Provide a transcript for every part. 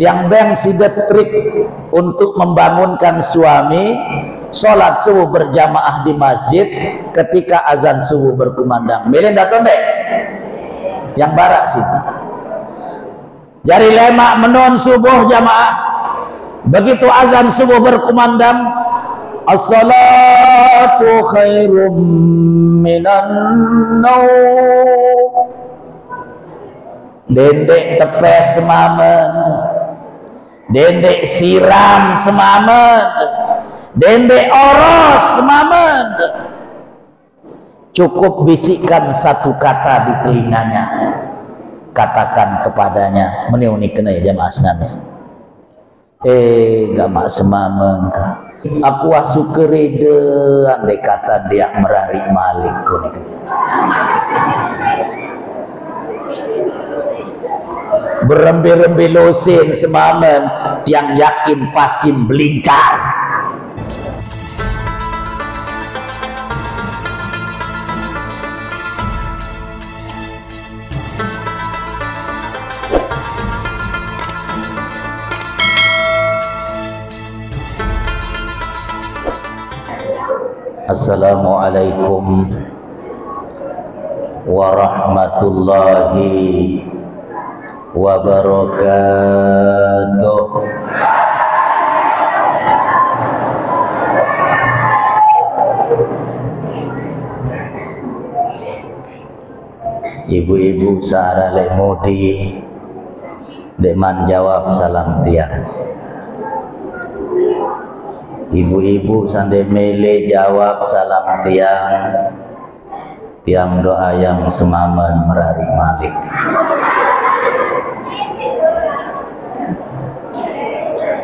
tiang beng sidetrik untuk membangunkan suami sholat subuh berjamaah di masjid ketika azan subuh berkumandang. Milih datang deh yang barak situ. Jari lemak menon subuh jamaah, begitu azan subuh berkumandang, as-salatu khairum minan naum. Dendek tepes semamen, dendek siram semamen, dendek oros semamen. Cukup bisikkan satu kata di telinganya, katakan kepadanya, meniuni kena ya jamaah senamnya. Gamak semamen kah? Aku asu kerede andai kata dia merari malik kuning. Berembe-rembe losin semamen, tiang yakin pasti belingkar. Assalamualaikum warahmatullahi wabarakatuh. Ibu-ibu sahara lemudi deman jawab salam tiang. Ibu-ibu sande mele jawab salam tiang, tiang doa yang semamen merari malik.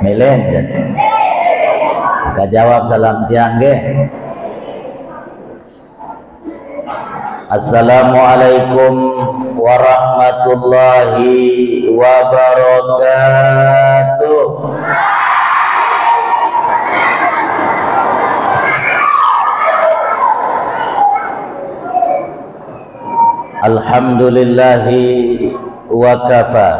Melen ka jawab salam tiang ge. Assalamualaikum warahmatullahi wabarakatuh. Alhamdulillahi wa kafa,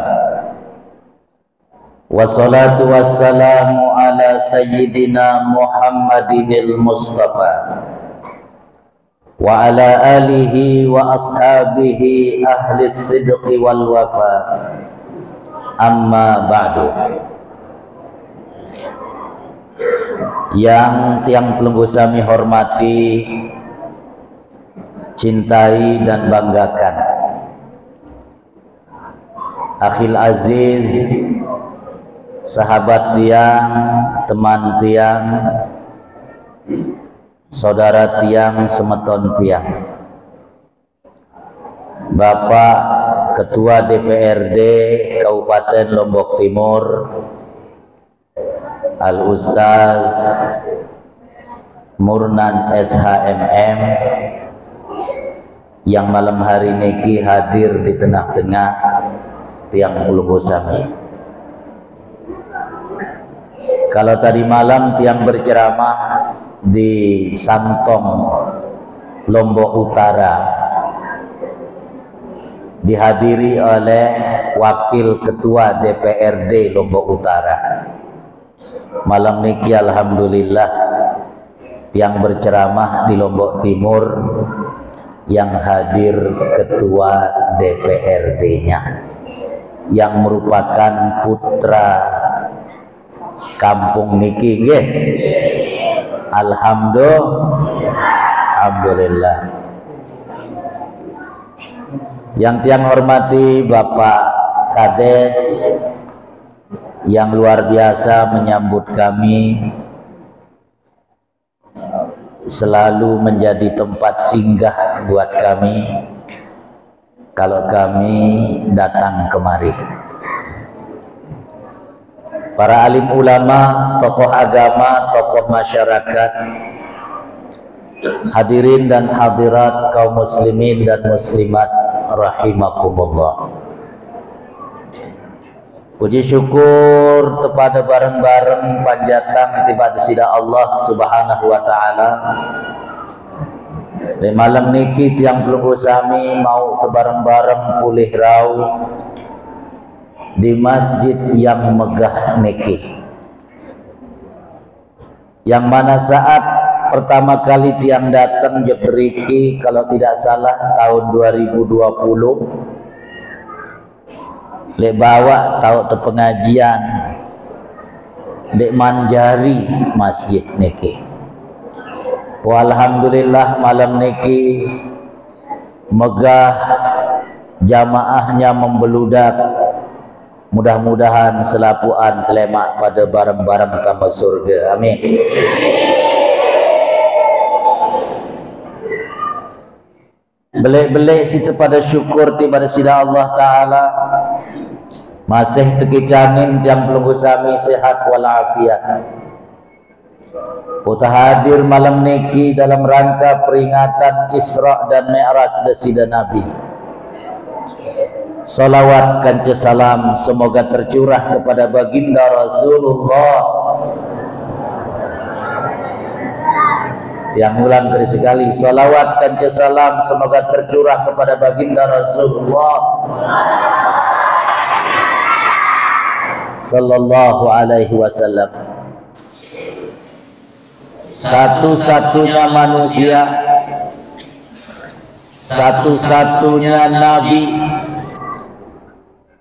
wassalatu wassalamu ala sayyidina Muhammadinil Mustafa wa ala alihi wa ashabihi ahli sidqi wal wafa, amma ba'du. Yang tiang pelunggu sami hormati, cintai dan banggakan, akhil aziz, sahabat tiang, teman tiang, saudara tiang, semeton tiang, Bapak Ketua DPRD Kabupaten Lombok Timur, Al-Ustaz Murnan SHMM, yang malam hari niki hadir di tengah-tengah tiang pelunggu sami. Kalau tadi malam tiang berceramah di Santong, Lombok Utara, dihadiri oleh Wakil Ketua DPRD Lombok Utara. Malam niki alhamdulillah tiang berceramah di Lombok Timur, yang hadir Ketua DPRD-nya, yang merupakan putra kampung niki nggih. Alhamdulillah. Yang tiang hormati Bapak Kades yang luar biasa menyambut kami, selalu menjadi tempat singgah buat kami kalau kami datang kemari. Para alim ulama, tokoh agama, tokoh masyarakat, hadirin dan hadirat kaum muslimin dan muslimat rahimakumullah. Puji syukur kepada bareng-bareng panjatang tiba sida Allah Subhanahu wa taala. Di malam niki tiang pelunggu sami mau tebareng-bareng pulih rau di masjid yang megah niki, yang mana saat pertama kali tiang datang jeberiki kalau tidak salah tahun 2020 lek bawa tahu te pengajian dek manjari masjid niki. Walhamdulillah malam niki megah, jamaahnya membeludak. Mudah-mudahan selapuan telemak pada bareng-bareng kamu surga. Amin. Belik-belik situ pada syukur tiba sida Allah Ta'ala masih tekicanin jam pelunggu sami sehat walafiat. Puta hadir malam niki dalam rangka peringatan Isra dan Mi'raj desida Nabi. Salawat kanca salam semoga tercurah kepada baginda Rasulullah. Tiang ulang kali sekali, salawat kanca salam semoga tercurah kepada baginda Rasulullah sallallahu alaihi wasallam. Satu-satunya manusia, satu-satunya nabi,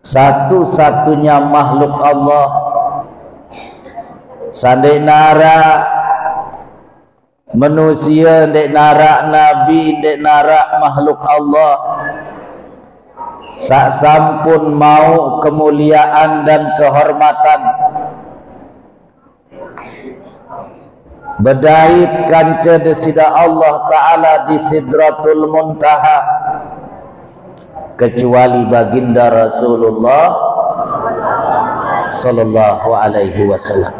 satu-satunya makhluk Allah. Sandai nara manusia, dek nara nabi, dek nara makhluk Allah, sak sampun mau kemuliaan dan kehormatan bedait kanca desida Allah Ta'ala di Sidratul Muntaha kecuali baginda Rasulullah sallallahu alaihi wasallam.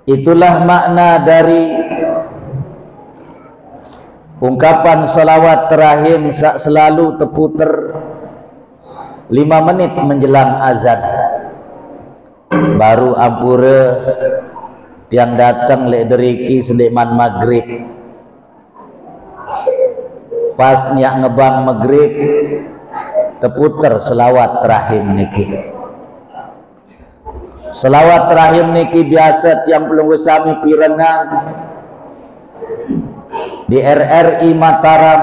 Itulah makna dari ungkapan salawat terahim selalu terputer 5 menit menjelang azan. Baru ampura yang datang lek deriki sedeman maghrib. Pas niat ngebang maghrib terputer selawat terahim niki. Selawat terahim niki biasa tiang pelunggu sami pirenang di RRI Mataram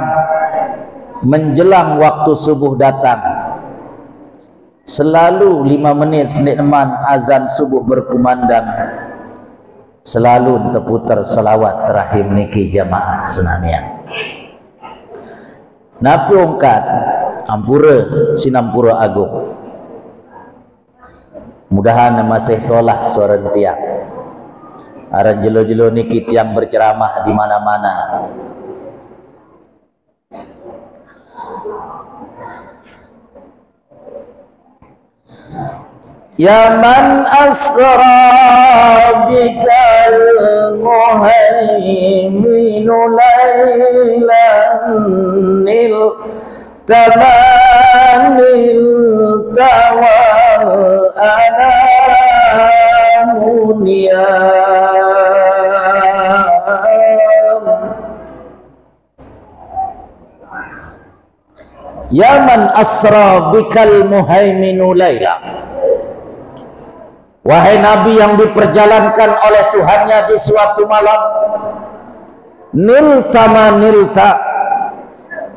menjelang waktu subuh datang. Selalu 5 menit sedeman azan subuh berkumandang selalu terputar selawat terahim niki jamaah senamian. Napi ungkat ampura sinampura agung. Mudahan masih solah suara tiang. Aran jelo-jelo niki tiang berceramah di mana-mana. Ya man asra bikal muhaiminu laylan nil tamanil tawal anamuniyam. Ya man asra bikal muhaiminu laylan, wahai Nabi yang diperjalankan oleh Tuhannya di suatu malam, nilta manilta,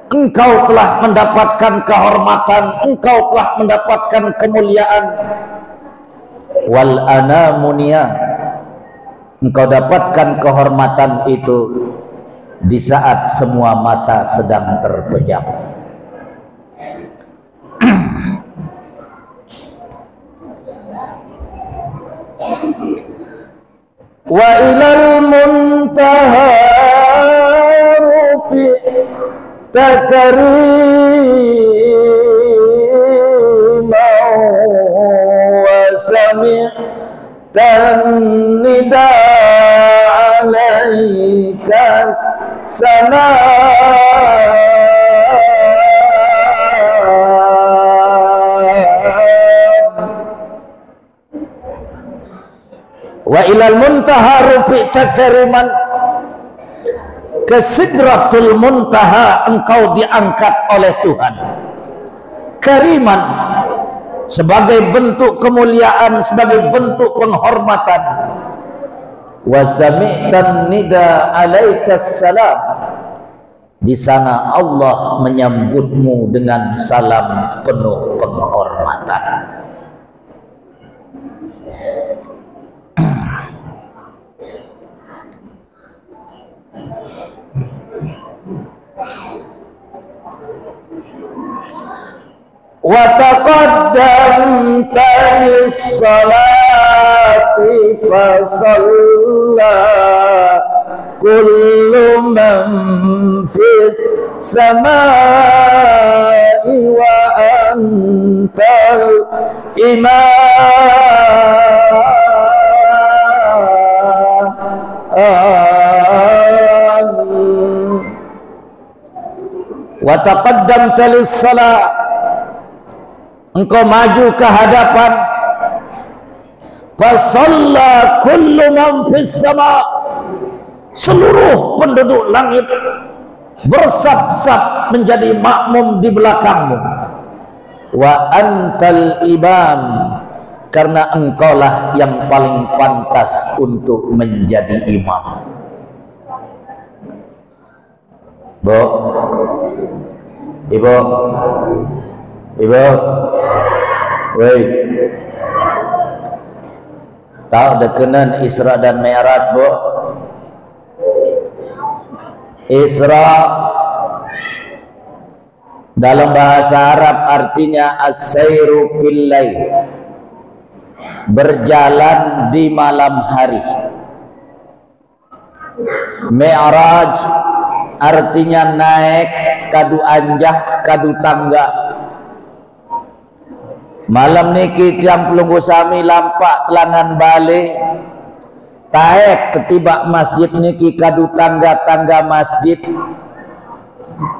engkau telah mendapatkan kehormatan, engkau telah mendapatkan kemuliaan. Wal anamunia, engkau dapatkan kehormatan itu di saat semua mata sedang terpejam. Wa ilal muntaha rufi takarima wa sami'tan nida alaika salam. Wa ilal muntaha rufi takriman, ke Sidratul Muntaha engkau diangkat oleh Tuhan. kariman, sebagai bentuk kemuliaan, sebagai bentuk penghormatan. Wa sami'tan nida alaikas salam, di sana Allah menyambutmu dengan salam penuh penghormatan. Wa taqaddamta lis-salati fa shalla kullu man fis samai wa antal imam. Wa taqaddamta lis-salat, engkau maju ke hadapan. Fasalla kullu man fis sama, seluruh penduduk langit bersab-sab menjadi makmum di belakangmu. Wa antal imam, karena engkaulah yang paling pantas untuk menjadi imam. Bu, ibu, ibu, woi, tahu dekenan Isra dan Mi'raj, bu? Isra dalam bahasa Arab artinya as-sayru fil lail, berjalan di malam hari. Mi'raj artinya naik kadu anjah kadu tangga. Malam niki tiang pelunggu sami lampak telangan balik taek ketibak masjid niki kadu tangga-tangga masjid,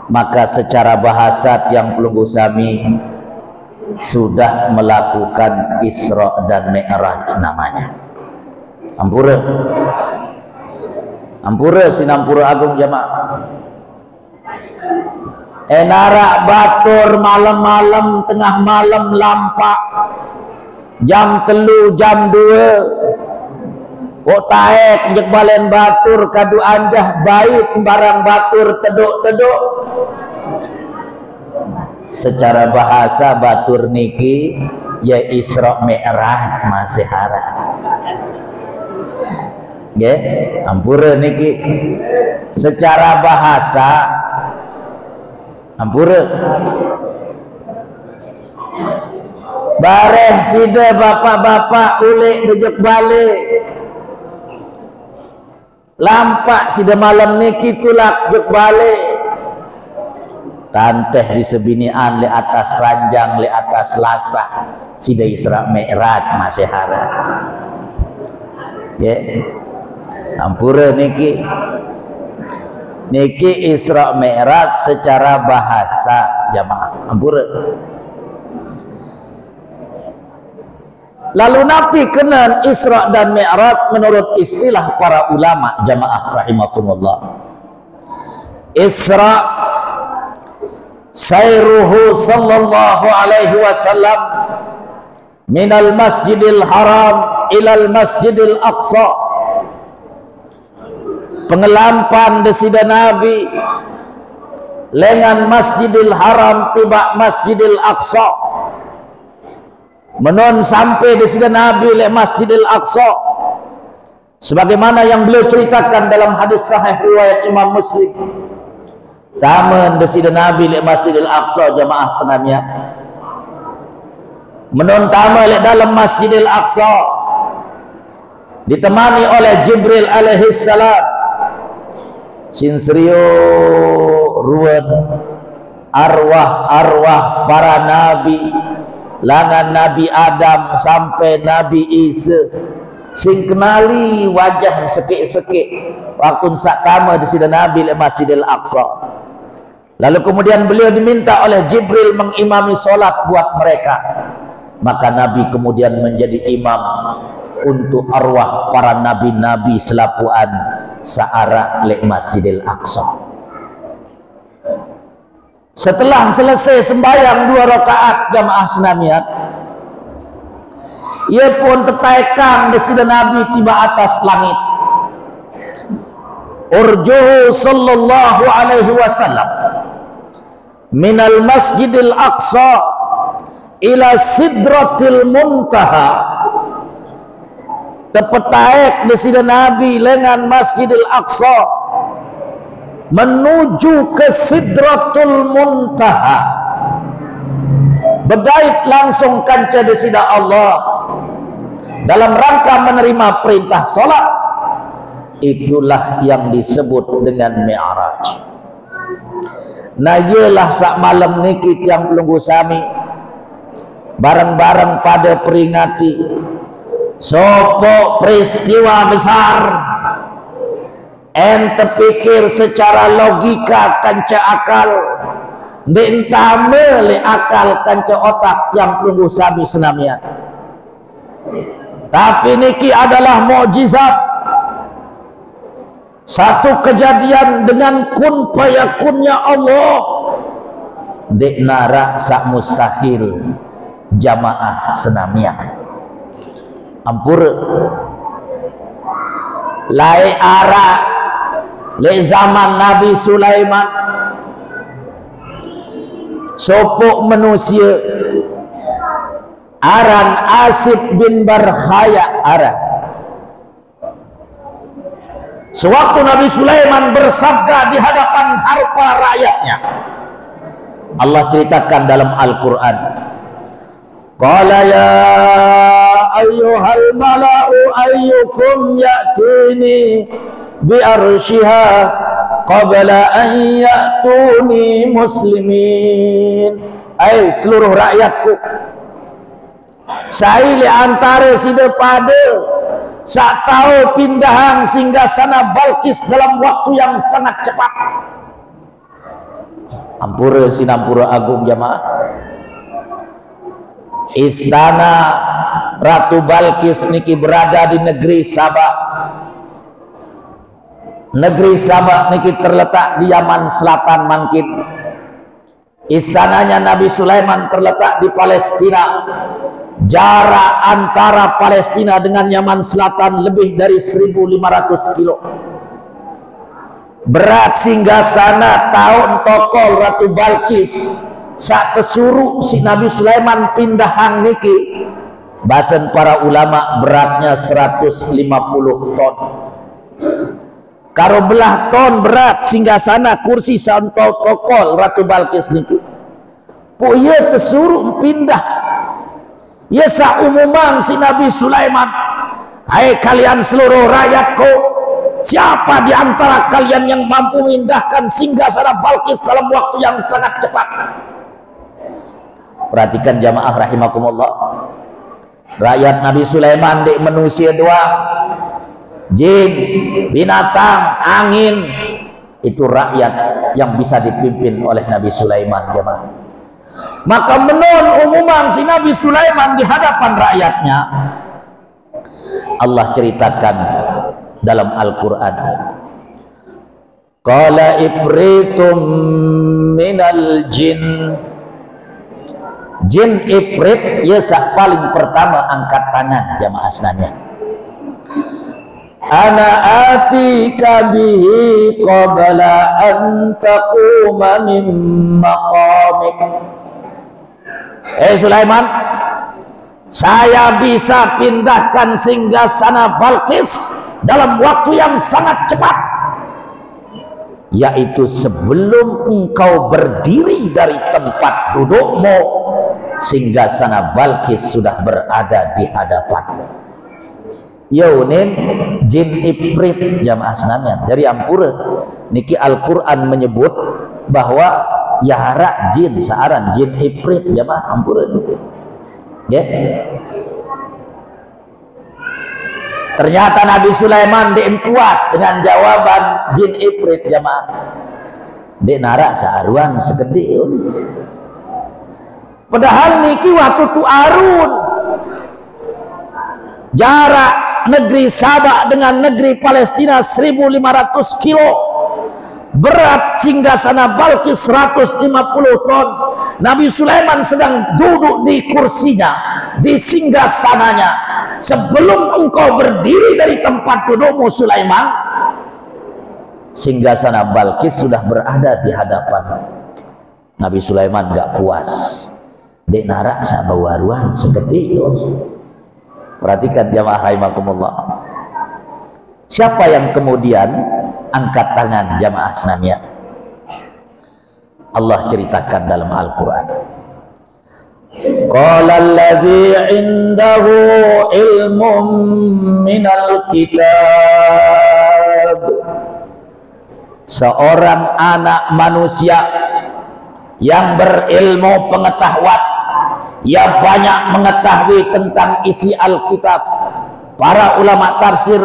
maka secara bahasa tiang pelunggu sami sudah melakukan Isra dan Mi'raj namanya. Ampura, ampura sinampura agung jamaah. Narak batur malam-malam, tengah malam lampak, jam 3, jam 2, kok taek njek balen batur kadu anjah bait barang batur teduk-teduk. Secara bahasa batur niki ya Isra Mi'raj masih harap. Nggih, ampura niki secara bahasa ampura. Bareh sida bapak-bapak ulik dejek balik lampak sida malam niki tulak jek balik tanteh di sebinian le atas ranjang le atas lasah sida Isra Mi'raj masih harap. Ya, ampura niki Isra Mi'raj secara bahasa jamaah. Ampura. Lalu napi kenan Isra dan Mi'raj menurut istilah para ulama jamaah rahimakumullah. Isra sayruhu sallallahu alaihi wasallam minal masjidil haram ilal masjidil aqsa, pengelampan desida Nabi lengan Masjidil Haram tiba Masjidil Aqsa, menon sampai desida Nabi le Masjidil Aqsa sebagaimana yang beliau ceritakan dalam hadis sahih riwayat Imam Muslim. Taman desida Nabi le Masjidil Aqsa jamaah senamnya, menon tama le dalam Masjidil Aqsa ditemani oleh Jibril alaihi salam. Sinsrio ruwet arwah-arwah para nabi langan Nabi Adam sampai Nabi Isa sing kenali wajah sekik-sekik waktu sakama di sida Nabi di Masjidil Aqsa. Lalu kemudian beliau diminta oleh Jibril mengimami solat buat mereka, maka Nabi kemudian menjadi imam untuk arwah para nabi-nabi selapuan searah le Masjidil Aqsa. Setelah selesai sembahyang 2 rakaat jamaah senamian, ia pun tertaikang desida Nabi tiba atas langit. Urjuhu sallallahu alaihi wasallam minal masjidil aqsa ila sidratil muntaha. Tepetaik desida Nabi lengan masjidil aqsa menuju ke sidratul muntaha. Bedait langsung kanca desida Allah dalam rangka menerima perintah solat. Itulah yang disebut dengan Mi'raj. Nah yelah sak malam niki tiang pelunggu sami bareng-bareng pada peringati sopo peristiwa besar. Ente pikir secara logika kanca akal, bentame le akal kanca otak yang pelunggu sami senamian. Tapi niki adalah mukjizat. Satu kejadian dengan kun fayakunnya Allah. Dek narak sak mustahil jamaah senamian. Ampur lai ara le zaman Nabi Sulaiman sopok manusia aran Asif bin Barhaya aran. Sewaktu Nabi Sulaiman bersabda di hadapan harpa rakyatnya, Allah ceritakan dalam Al-Quran, qala ya ayyuhal mala'u ayyukum ya'tini bi arsyiha qabla an ya'tuni muslimin. Ai seluruh rakyatku, saya li antara sida pada sak tahu pindahan singgasana Balkis dalam waktu yang sangat cepat. Ampura sinampura agung jamaah. Istana Ratu Balkis niki berada di negeri Sabah. Negeri Sabah niki terletak di Yaman Selatan mangkin. Istananya Nabi Sulaiman terletak di Palestina. Jarak antara Palestina dengan Yaman Selatan lebih dari 1.500 kilo. Berat singgasana tahun tokol Ratu Balkis sak kesuruh si Nabi Sulaiman pindahan niki, bahasan para ulama beratnya 150 ton. Karo belah ton berat singgasana kursi santol tokol Ratu Balkis niki. Po ia tersuruh pindah. Ya saumumang si Nabi Sulaiman, hai kalian seluruh rakyatku, siapa di antara kalian yang mampu memindahkan singgasana Balkis dalam waktu yang sangat cepat? Perhatikan jamaah rahimakumullah. Rakyat Nabi Sulaiman di manusia dua, jin, binatang, angin, itu rakyat yang bisa dipimpin oleh Nabi Sulaiman jamaah. Maka menon umuman si Nabi Sulaiman di hadapan rakyatnya, Allah ceritakan dalam Al-Quran, qala ibritum minal jin. Jin ibrit ya sak paling pertama angkat tangan jamaah senamian. Ana atika bihi qabla an taquma min maqamik. Sulaiman, saya bisa pindahkan singgasana Balkis dalam waktu yang sangat cepat, yaitu sebelum engkau berdiri dari tempat dudukmu, singgasana Balkis sudah berada di hadapanmu. Yaunin jin ibrit jamaah senamian. Dari ampura niki Al-Quran menyebut bahwa yara jin saaran jin ibrit jamaah ampura niki. Ya. Ternyata Nabi Sulaiman puas dengan jawaban jin ibrit jamaah. Dek narak saaruan segede. Padahal niki waktu tu arun jarak negeri Sabah dengan negeri Palestina 1.500 kilo. berat singgasana Balkis 150 ton. Nabi Sulaiman sedang duduk di kursinya, di singgasananya. Sebelum engkau berdiri dari tempat dudukmu Sulaiman, singgasana Balkis sudah berada di hadapan. Nabi Sulaiman gak puas. Dek narak sabawaruan segede itu. Perhatikan jamaah rahimakumullah. Siapa yang kemudian angkat tangan jamaah Islamiyah? Allah ceritakan dalam Al-Quran. Qala alladhi indahu ilmun minal kitab. Seorang anak manusia yang berilmu pengetahuan, ia banyak mengetahui tentang isi Alkitab. Para ulama tafsir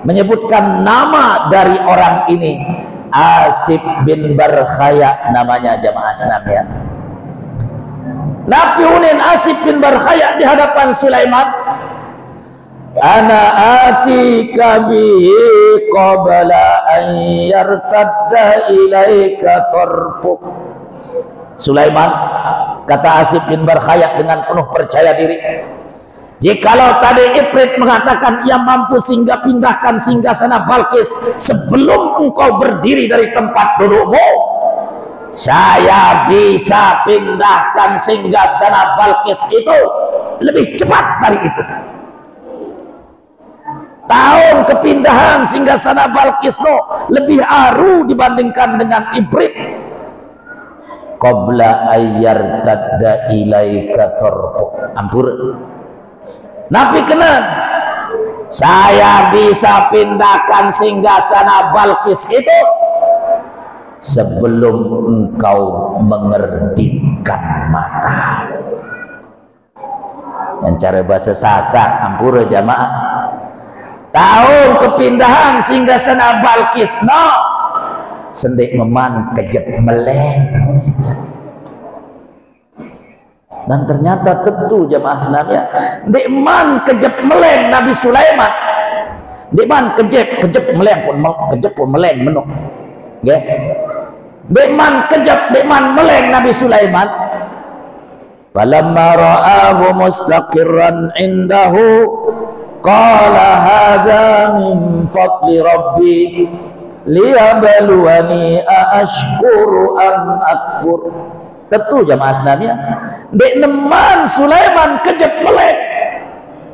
menyebutkan nama dari orang ini, Asif bin Barkhaya namanya jamaah Islamiyah. Nabi Hunin Asif bin Barkhaya di hadapan Sulaiman. Ana atika bihi qabla an yartadda ilaika tarfuk. Sulaiman, kata Asif bin Barkhaya dengan penuh percaya diri, jikalau tadi Ifrit mengatakan ia mampu singgah pindahkan singgasana Balkis sebelum engkau berdiri dari tempat dudukmu, saya bisa pindahkan singgasana Balkis itu lebih cepat dari itu. Tahun kepindahan singgasana Balkis lebih aru dibandingkan dengan Ifrit. Qabla ayyar tadda ilaika tarfuk. Ampur. Nabi kenan, saya bisa pindahkan singgasana Balkis itu sebelum engkau mengerdipkan mata. Yang cara bahasa Sasak, ampura jamaah. Tahun kepindahan singgasana Balkis sendik meman kejep meleng. Dan ternyata tentu jamaah Islamiyah, dekman kejep meleng Nabi Sulaiman. Dekman kejep meleng pun meleng menuk. Nggih. Dekman kejep dekman meleng Nabi Sulaiman. Falamma ra'ahu mustaqirran indahu qala hadza min fadli rabbi liyabluwani aashkuru am akfur. Tentu jamaah Islamiyah, dek neman Sulaiman kejep melek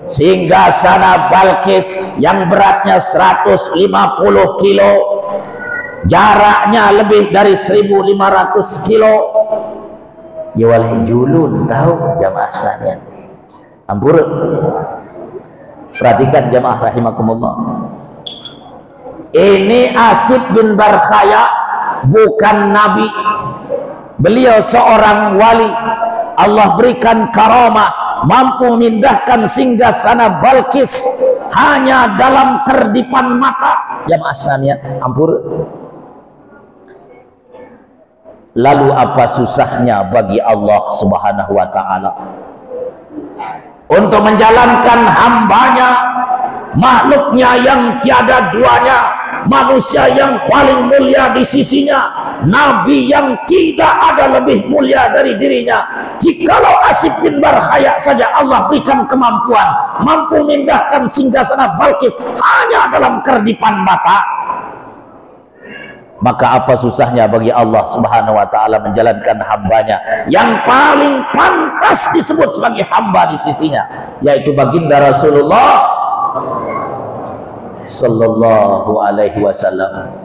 singgasana Balkis yang beratnya 150 kilo, jaraknya lebih dari 1500 kilo. Ya walih julun tahu jamaah Islamiyah. Ampur. Perhatikan jamaah rahimakumullah. Ini Asif bin Barkhaya bukan nabi. Beliau seorang wali. Allah berikan karamah, mampu memindahkan singgasana Balkis hanya dalam kerdipan mata. Jamaah Islamiyah, ampur. Lalu apa susahnya bagi Allah Subhanahu wa ta'ala untuk menjalankan hambanya, makhluknya yang tiada duanya, manusia yang paling mulia di sisinya, nabi yang tidak ada lebih mulia dari dirinya. Jikalau Asif bin Barkhaya saja Allah berikan kemampuan mampu memindahkan singgasana Balkis hanya dalam kerdipan mata, maka apa susahnya bagi Allah Subhanahu wa ta'ala menjalankan hambanya yang paling pantas disebut sebagai hamba di sisinya, yaitu baginda Rasulullah sallallahu alaihi wasallam.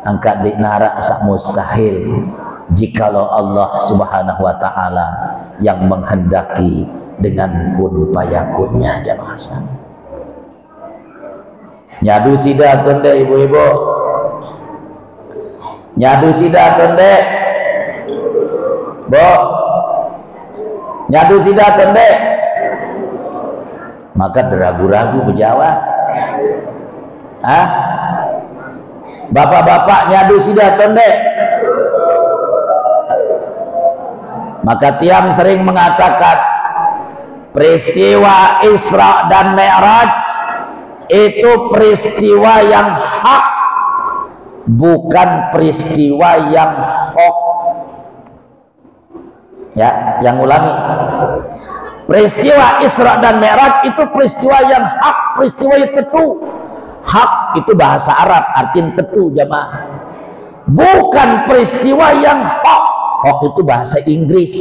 Angkat dinarak sak mustahil jikalau Allah Subhanahu wa ta'ala yang menghendaki dengan kun payakunnya. Jamaah sekalian, nyadu sida tende ibu-ibu, nyadu sida tende bo, nyadu sida tende, maka ragu-ragu berjawab. Ah, bapak-bapak nyadu sida tende. Maka tiang sering mengatakan peristiwa Isra dan Mi'raj itu peristiwa yang hak, bukan peristiwa yang hoax. Ya, yang ulangi. Peristiwa Isra dan Mi'raj itu peristiwa yang hak, peristiwa yang tetu. Hak itu bahasa Arab, artinya tetu jamaah. Bukan peristiwa yang hoax. Hoax itu bahasa Inggris,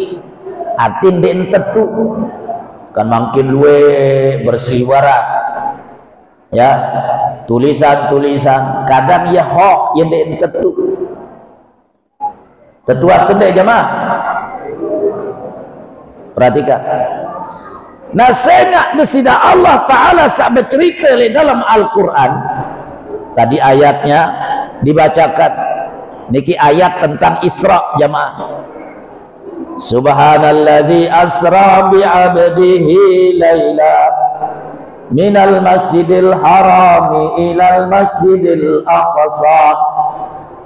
artinya den tetu. Kan makin luwe berseliweran. Ya, tulisan-tulisan kadang ya hoax yang den tetu. Tetu artinya jamaah. Perhatikan. Nah, sengak desida Allah Ta'ala saat bercerita dalam Al-Quran. Tadi ayatnya dibacakan. Niki ayat tentang Isra jamaah. Subhanalladzi asra bi'abdihi layla minal masjidil harami ilal masjidil aqsa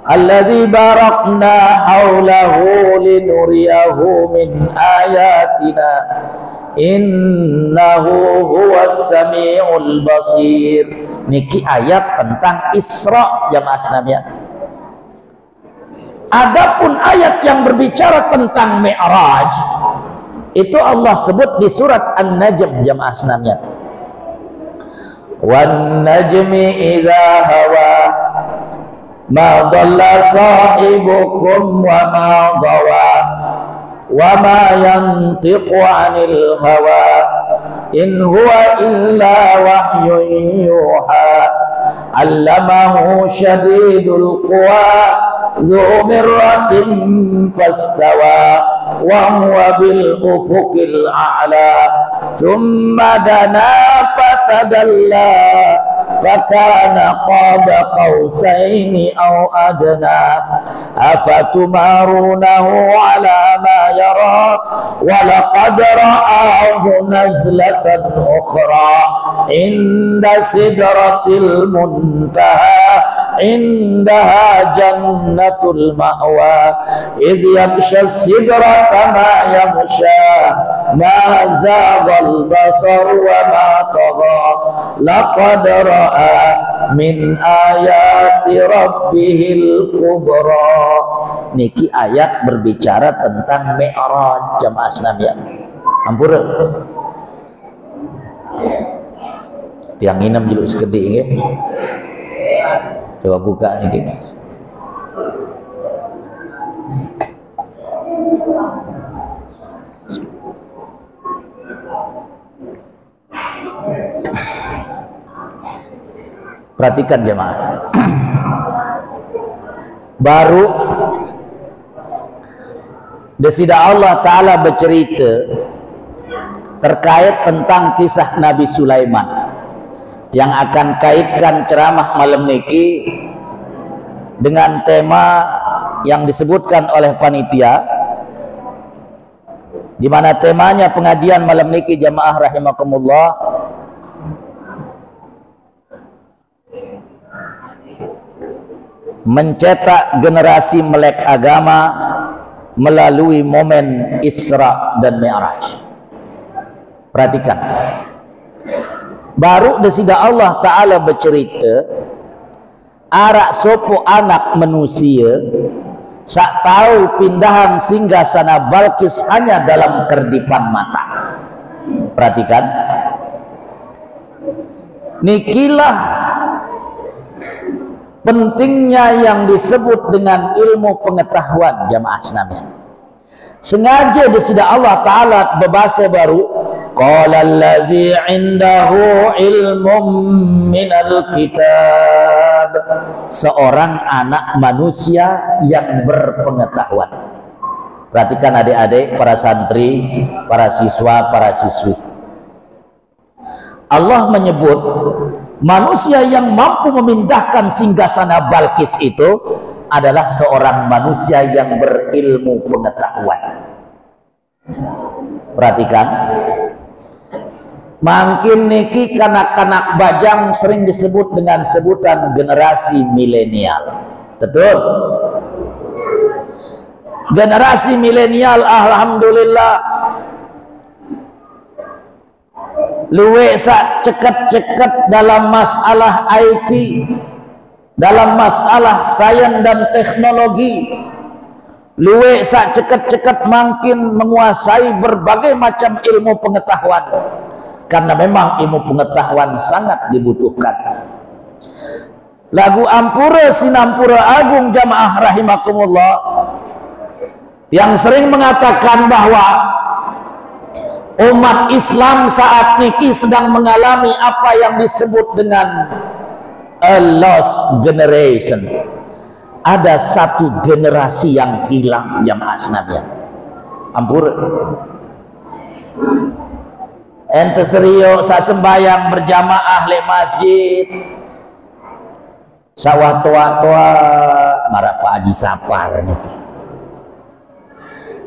alladzi barakna haulahu linuriyahu min ayatina innahu huwas samiul basir. Niki ayat tentang Isra jamaah sekalian. Adapun ayat yang berbicara tentang Mi'raj itu Allah sebut di surat An-Najm jamaah sekalian. Wan najmi idza hawa ma dhalla sahibukum wa ma ghawa wa ma yantiqu 'anil hawa in huwa illa wahyun yuha 'allamahu shadidul quwa dzu mirratin fastawa wa huwa bil ufuqil a'la thumma dana fatadalla fakana qaba qausaini aw adna afatumarunahu ala ma yara wa laqad ra'ahu nazlatan ukhra inda sidratil muntaha indaha jannatul ma'wa idh yaghsha sidrata ma yaghsha ma zaghal basar wa ma tagha laqad ra'a min ayati rabbihil kubra. Niki ayat berbicara tentang Mi'raj jamaah sekalian. Ampun. Tiang inem dulu sekedih nggih. Coba buka ini. Perhatikan jemaah. Baru desida Allah Ta'ala bercerita terkait tentang kisah Nabi Sulaiman yang akan kaitkan ceramah malam niki dengan tema yang disebutkan oleh panitia, di mana temanya pengajian malam niki jamaah rahimakumullah mencetak generasi melek agama melalui momen Isra dan Mi'raj. Perhatikan. Baru desida Allah Ta'ala bercerita arak sopo anak manusia sak tahu pindahan singgah sana Balkis hanya dalam kerdipan mata. Perhatikan. Nikilah pentingnya yang disebut dengan ilmu pengetahuan jamaah sekalian. Sengaja desida Allah Ta'ala berbahasa baru. Qala allazi indahu ilmum minal kitab. Seorang anak manusia yang berpengetahuan. Perhatikan adik-adik, para santri, para siswa, para siswi. Allah menyebut manusia yang mampu memindahkan singgasana Balkis itu adalah seorang manusia yang berilmu pengetahuan. Perhatikan. Makin niki kanak-kanak bajang sering disebut dengan sebutan generasi milenial. Betul? Generasi milenial alhamdulillah luwe sak ceket-ceket dalam masalah IT, dalam masalah sains dan teknologi, luwe sak ceket-ceket makin menguasai berbagai macam ilmu pengetahuan, karena memang ilmu pengetahuan sangat dibutuhkan. Lagu ampura sinampura agung jamaah rahimakumullah, yang sering mengatakan bahwa umat Islam saat ini sedang mengalami apa yang disebut dengan a lost generation. Ada satu generasi yang hilang jamaah sekalian. Ampur ente serius sa sembayang berjamaah le masjid, sawah tua-tua marah Pak Haji Sapar nih,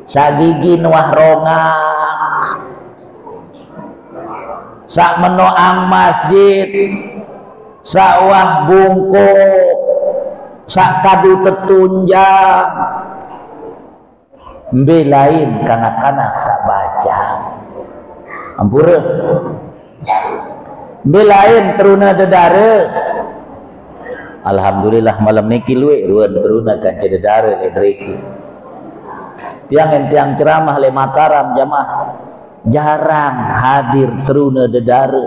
sa gigi nuah rongak, sa menoang masjid, sawah bungkuk, sak kadu tetunjang, belain kanak-kanak sak bajang. Ampura belain teruna dedara. Alhamdulillah malam niki luwe ruan teruna kan dedara le dreki. Tiang ceramah le Mataram jamaah jarang hadir teruna dedara,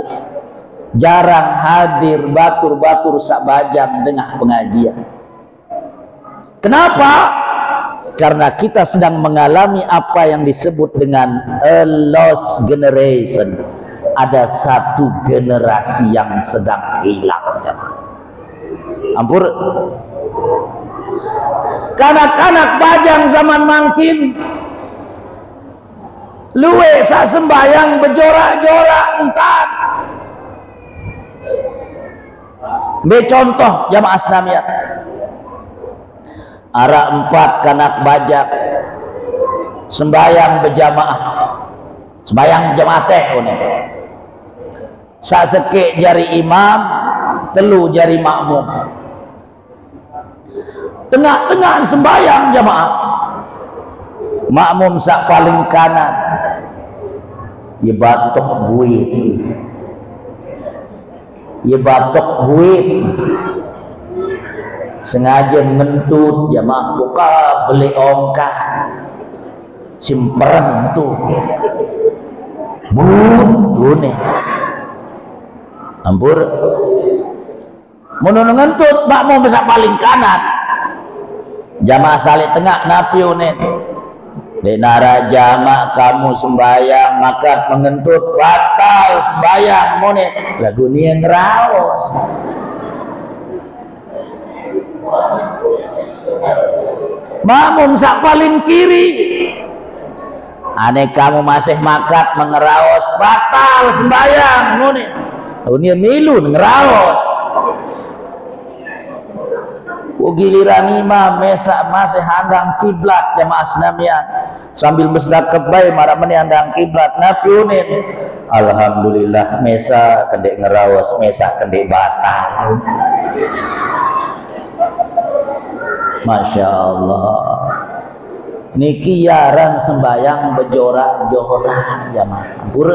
jarang hadir batur-batur sak bajang dengan pengajian. Kenapa? Karena kita sedang mengalami apa yang disebut dengan a lost generation. Ada satu generasi yang sedang hilang. Ampur, kanak-kanak bajang zaman mangkin luwe sak sembayang berjorak-jorak entar. Be contoh jamaah Islamiyah, ara 4 kanak bajak sembayang berjamaah, sembayang jamaah teh one. Sak sekek jari imam, telu jari makmum. Tengah-tengah sembayang jamaah, makmum sak paling kanan, ye batok buit, ye batok buit, sengaja mentut jamaah buka beli ongkah simperan tuh bune ampur menurut ngentut makmum besar paling kanan, jamaah salik tengah napi unen denara jamaah kamu sembayang maka mengentut batal sembayang monet lagu nian raos. Makmum sak paling kiri, aneh kamu masih makat mengeraos batal sembayang monet ini milu ngeraos. Giliran imam mesak masih handang kiblat jamaah Islamiyah sambil mesdak kebai marah meni handang kiblat napiunin. Alhamdulillah mesa kendek ngeraos, mesa kendek batal. Masya Allah, niki yaran sembayang bejorak-jorak jamaah. Ampur,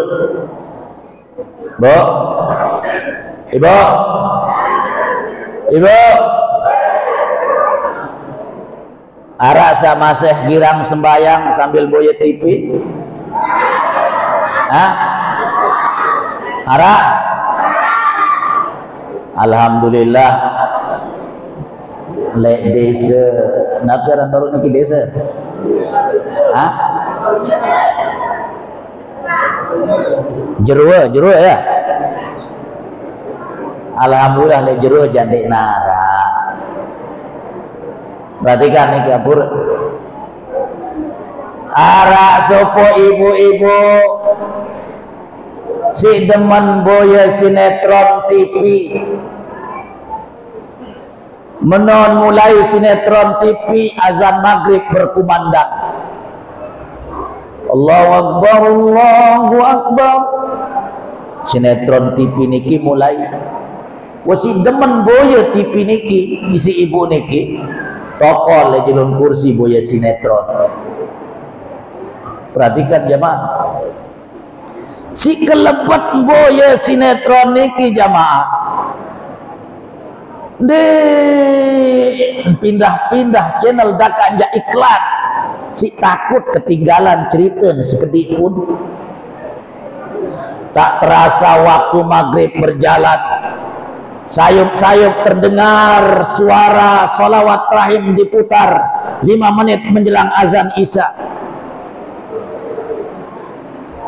Bo, Ibu, ara sama Syekh girang sembayang sambil boye TV. Hah? Ara? Alhamdulillah. Lek desa, napa orang baru niki desa? Hah? Jerua ya. Alhamdulillah lek jerua jandek nara. Perhatikan niki apur. Ara sopo ibu-ibu si demen boya sinetron TV. Menon mulai sinetron TV azan maghrib berkumandang. Allahu Akbar, Allahu Akbar. Sinetron TV niki mulai. Wasi demen boya TV niki, isi ibu niki. Tokol le jelun kursi boya sinetron. Perhatikan jamaah. Si kelebet boya sinetron niki jamaah. pindah-pindah channel dak anja iklan si takut ketinggalan cerita sekedik pun. Tak terasa waktu maghrib berjalan, sayup-sayup terdengar suara sholawat rahim diputar 5 menit menjelang azan isya.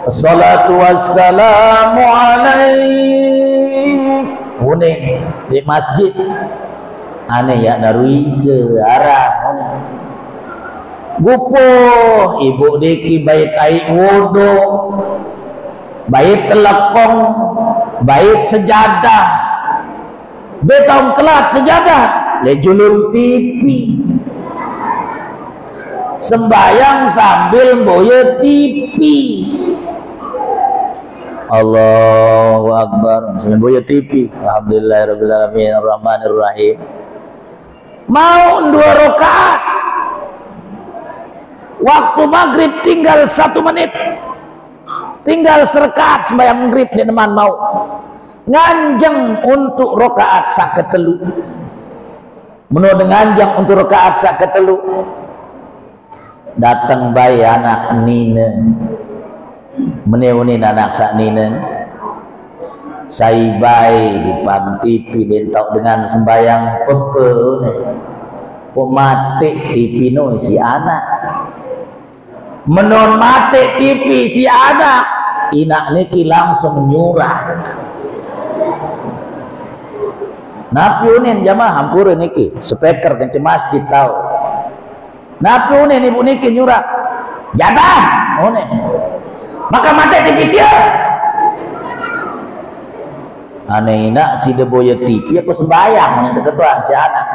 Assalatu wassalamu alaik. Kuning di masjid aneh ya narui searah gupuh ibu diki bait air wudu, bait telepon, bait sejadah, betong kelat sejadah lejulun TV, sembayang sambil boya TV. Allahu Akbar, sambil boya TV. Alhamdulillahirabbil alamin arrahmanir rahim. Mau 2 rakaat, waktu maghrib tinggal 1 menit, tinggal serakaat sembahyang maghrib di teman mau nganjeng untuk rakaat saketelu, menurut nganjeng untuk rakaat saketelu. Datang bayi anak nina meneunin anak sak nina sai bayi di TV dentok dengan sembahyang pepe mati TV no si anak menon mati TV si anak inak niki langsung nyurah napiunin jamaah hampura niki speaker ke masjid tahu napiunin ibu niki nyurah jadah one maka mati TV dia aneh inak si deboya TV apa sembahyang yang ketuaan si anak.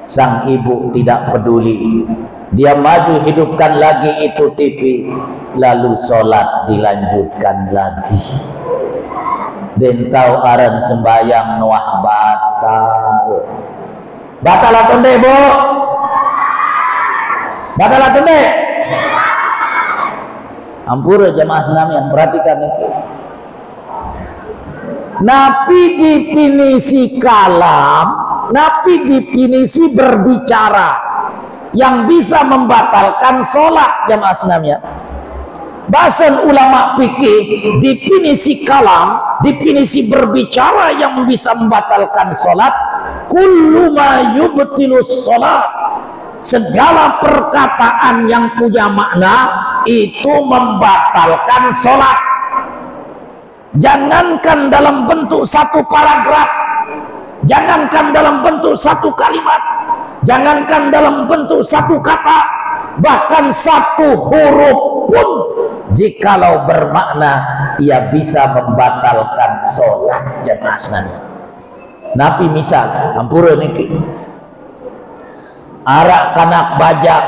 Sang ibu tidak peduli, dia maju hidupkan lagi itu TV, lalu sholat dilanjutkan lagi. Dan tahu aran sembahyang nuah batal atau ndek bu? Batal atau ndek? Ampura jamaah senamian, perhatikan itu. Nabi definisi kalam, Nabi definisi berbicara yang bisa membatalkan sholat jamaah senamian. Bahasan ulama fikih definisi kalam, definisi berbicara yang bisa membatalkan sholat, kullu ma yubtilus sholat, segala perkataan yang punya makna itu membatalkan sholat. Jangankan dalam bentuk satu paragraf, jangankan dalam bentuk satu kalimat, jangankan dalam bentuk satu kata, bahkan satu huruf pun jikalau bermakna ia bisa membatalkan sholat jemaah sekalian. Nabi misal ampura niki arak kanak bajak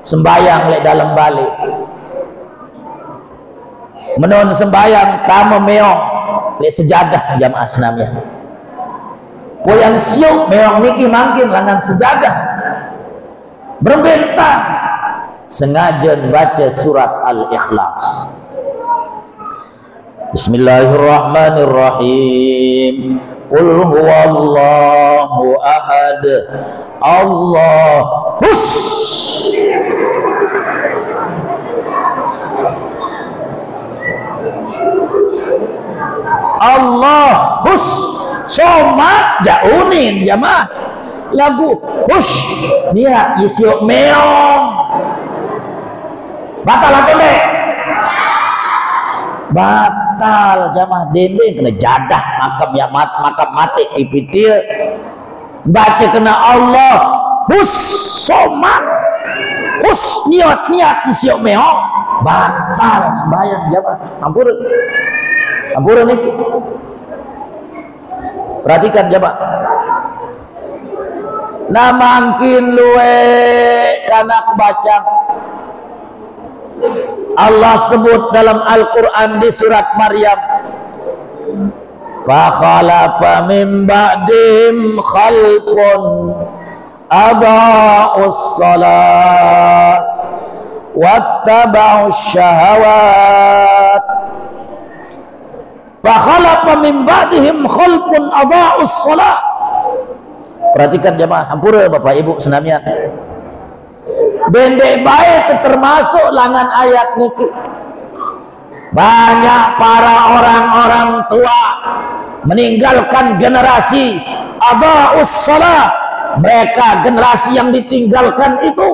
sembayang lek dalam balik menon sembayang tamu meong lek sejadah jamaah senamnya poyan siuk meong niki mangkin langan sejadah berbentang sengaja baca surat Al-Ikhlas. Bismillahirrahmanirrahim. Qul huwallahu ahad Allahus Allahus somat jaunin jamaah lagu hush dia isiuk meong batal atau deh batal jamaah dendeng kena jadah makam ya makam mati ipitil baca kena Allah hus somat hus niat isiuk meong batal sembahyang jamaah ampura nih perhatikan jamaah nah mangkin luwe kanak baca Allah sebut dalam Al-Quran di surat Maryam fa khalafa min ba'dihim khalqun adha'us salat wattaba'us syahawat fa khalafa min ba'dihim khalqun adha'us salat Perhatikan jemaah, hampura Bapak Ibu senamian. Bendek baik termasuk langan ayat niki. Banyak para orang-orang tua meninggalkan generasi adha'us shalah. Mereka generasi yang ditinggalkan itu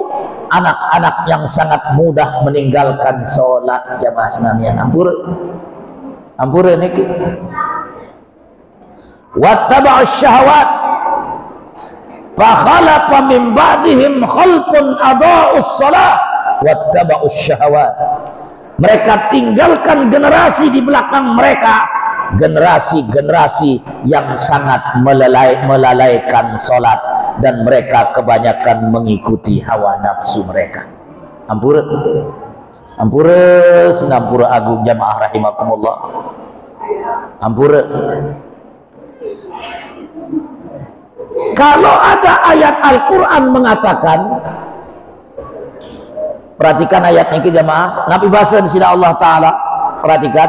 anak-anak yang sangat mudah meninggalkan sholat. Jamaah senamian, ampura niki. Wattaba'us syahawat fa khalaqa min ba'dihim khalqun adha'us shalah wattaba'us syahawat. Mereka tinggalkan generasi di belakang mereka, generasi-generasi yang sangat melalaikan sholat, dan mereka kebanyakan mengikuti hawa nafsu mereka. Ampura sinampura agung jamaah rahimakumullah. Ampura. Kalau ada ayat Al-Quran mengatakan, perhatikan ayat ini jamaah, Nabi bahasa di sini Allah Ta'ala, perhatikan,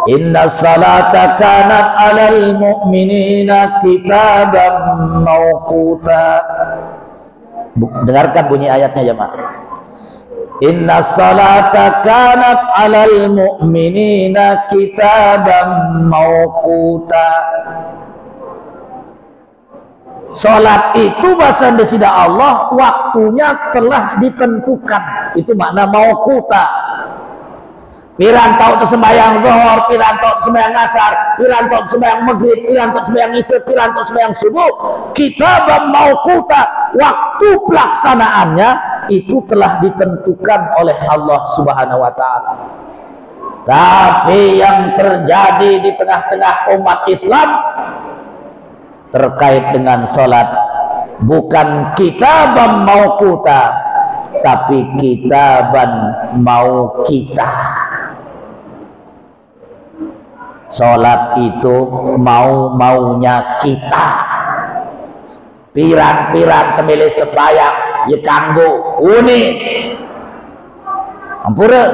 inna salata kanat alal mu'minina kitaban mawquta. Dengarkan bunyi ayatnya jamaah. Inna salata kanat alal mu'minina kitaban mawquta. Salat itu bahasa Indonesia Allah waktunya telah ditentukan. Itu makna mawquta. Pirantau sembahyang zuhur, pirantau sembahyang asar, pirantau sembahyang maghrib, pirantau sembahyang isya, pirantau sembahyang subuh. Kitaban mawquta, waktu pelaksanaannya itu telah ditentukan oleh Allah Subhanahu wa taala. Tapi yang terjadi di tengah-tengah umat Islam terkait dengan sholat bukan kitaban mawquta, tapi kitaban mau kita. Sholat itu mau-maunya kita. Piran-piran temilih sembahyang ya kanggo unik. Ampura.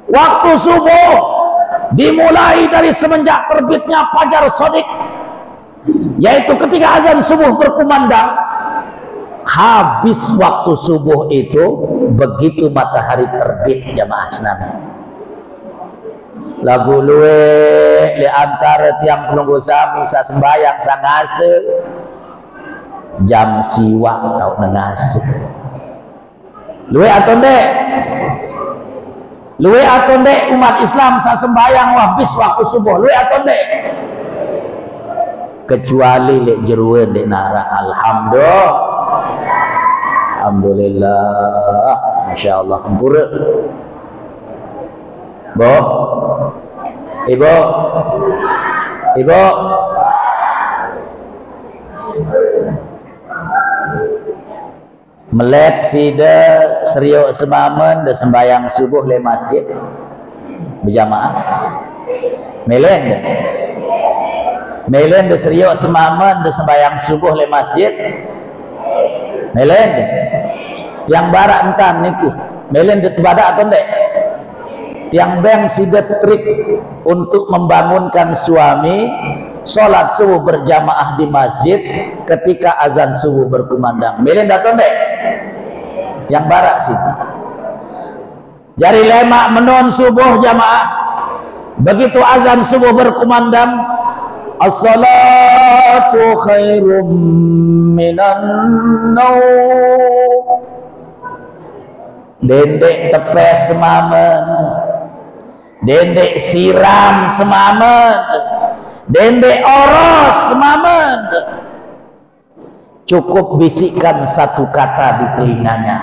Waktu subuh dimulai dari semenjak terbitnya fajar shadiq, yaitu ketika azan subuh berkumandang. Habis waktu subuh itu begitu matahari terbit jamaah senami. Lagu luwe di antara tiang pelunggu sami sa sembayang sa ngase jam siwa tau nengase. Luwe atau ndek umat Islam sa sembayang habis waktu subuh. Luwe atau ndek? Kecuali lek jeruwe dek nara. Alhamdulillah, masya Allah. Hampura Ibu melet sida seriuk semamen de sembayang subuh le masjid berjamaah. Melen de seriuk semamen de sembayang subuh le masjid. Melen de tiang barak entan niki melen de tebada atau ndek? Tiang beng sida trik untuk membangunkan suami sholat subuh berjamaah di masjid ketika azan subuh berkumandang. Melen atau ndek? Yang barak situ. Jari lemak menon subuh jamaah. Begitu azan subuh berkumandang, as-salatu khairum minan naum. Dendek tepes semamen, dendek siram semamen, dendek oros semamen. Cukup bisikkan satu kata di telinganya,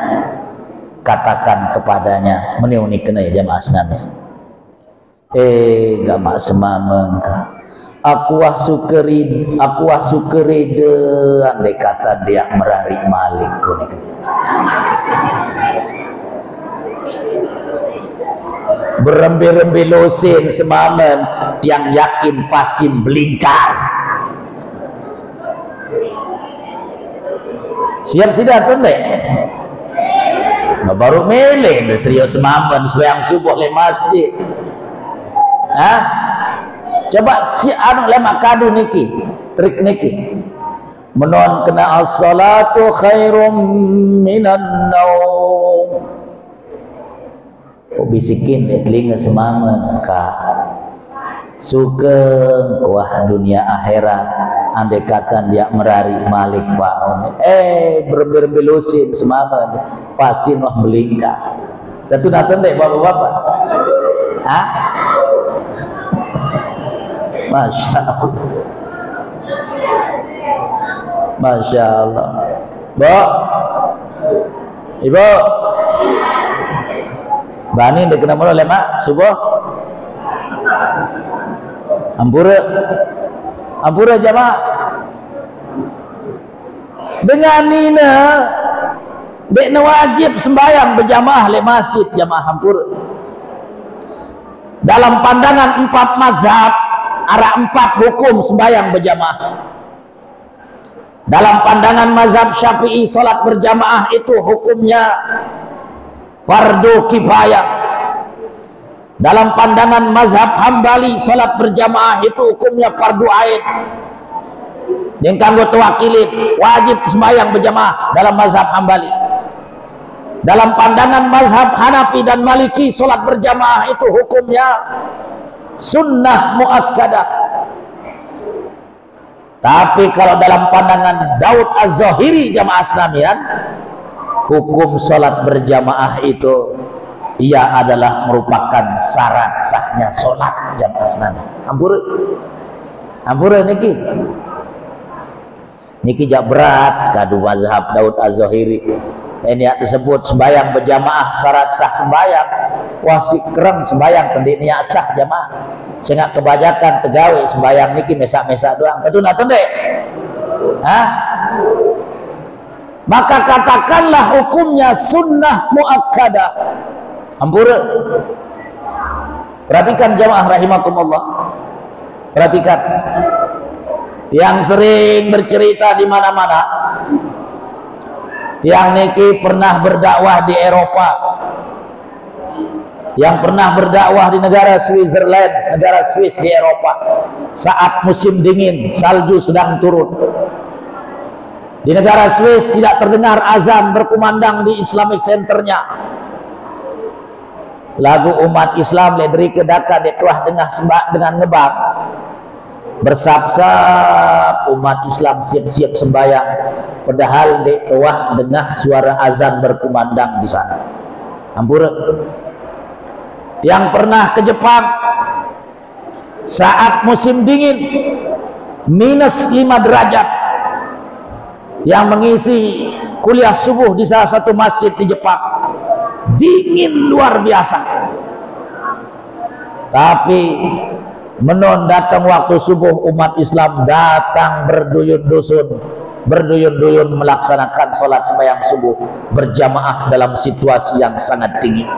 katakan kepadanya, meniuni kena ya jamaah senamnya. Gamak semamen ka. Aku sukeri de andai kata dia merari malik kunik. Berembe-rembe losin semamen yang yakin pasti belingkar. Siap sidat tuh deh. Nah, baru meleh de serius semamen sembahyang subuh le masjid. Hah? Coba si anu lemak kadu niki trik niki menon kena as-salatu khairum minan naum. Bisikin di telinga semama kak sugeng wah dunia akhirat andai kata dia merari malik pak berbelusin semama pasti wah melingkar tentu nonton deh bapak-bapak. Hah? Masya Allah, Masya Allah. Bo, ibu bani dek kena mula lemak subuh ampura jamaah dengan nina dek wajib sembahyang berjamaah le masjid jamaah hampura dalam pandangan 4 mazhab arah 4 hukum sembahyang berjamaah. Dalam pandangan mazhab Syafi'i salat berjamaah itu hukumnya fardu kifayah. Dalam pandangan mazhab Hambali salat berjamaah itu hukumnya fardu ain. Yang kanggo tewakilin wajib sembahyang berjamaah dalam mazhab Hambali. Dalam pandangan mazhab Hanafi dan Maliki salat berjamaah itu hukumnya sunnah muakkadah. Tapi kalau dalam pandangan Daud Az-Zahiri jamaah Islamian, hukum sholat berjamaah itu ia adalah merupakan syarat sahnya sholat jamaah Islamian. Ampura niki jak berat kadu mazhab Daud Az-Zahiri. Ini tersebut sembahyang berjamaah syarat sah sembahyang wasi kereng sembahyang tendik niat sah jamaah sehingga kebanyakan tegawe sembahyang niki mesak-mesak doang betul nonton deh. Hah? Maka katakanlah hukumnya sunnah muakkadah. Ampura perhatikan jamaah rahimakumullah, perhatikan yang sering bercerita di mana-mana yang niki pernah berdakwah di Eropa, yang pernah berdakwah di negara Switzerland, negara Swiss di Eropa saat musim dingin, salju sedang turun. Di negara Swiss tidak terdengar azan berkumandang di Islamic Centernya. Lagu umat Islam ledri kedaka detuah dengan ngebang bersap-sap umat Islam siap-siap sembahyang padahal detuah dengar suara azan berkumandang di sana. Ampura yang pernah ke Jepang saat musim dingin -5 derajat yang mengisi kuliah subuh di salah satu masjid di Jepang, dingin luar biasa, tapi menon datang waktu subuh umat Islam datang berduyun-duyun melaksanakan sholat sembahyang subuh berjamaah dalam situasi yang sangat dingin.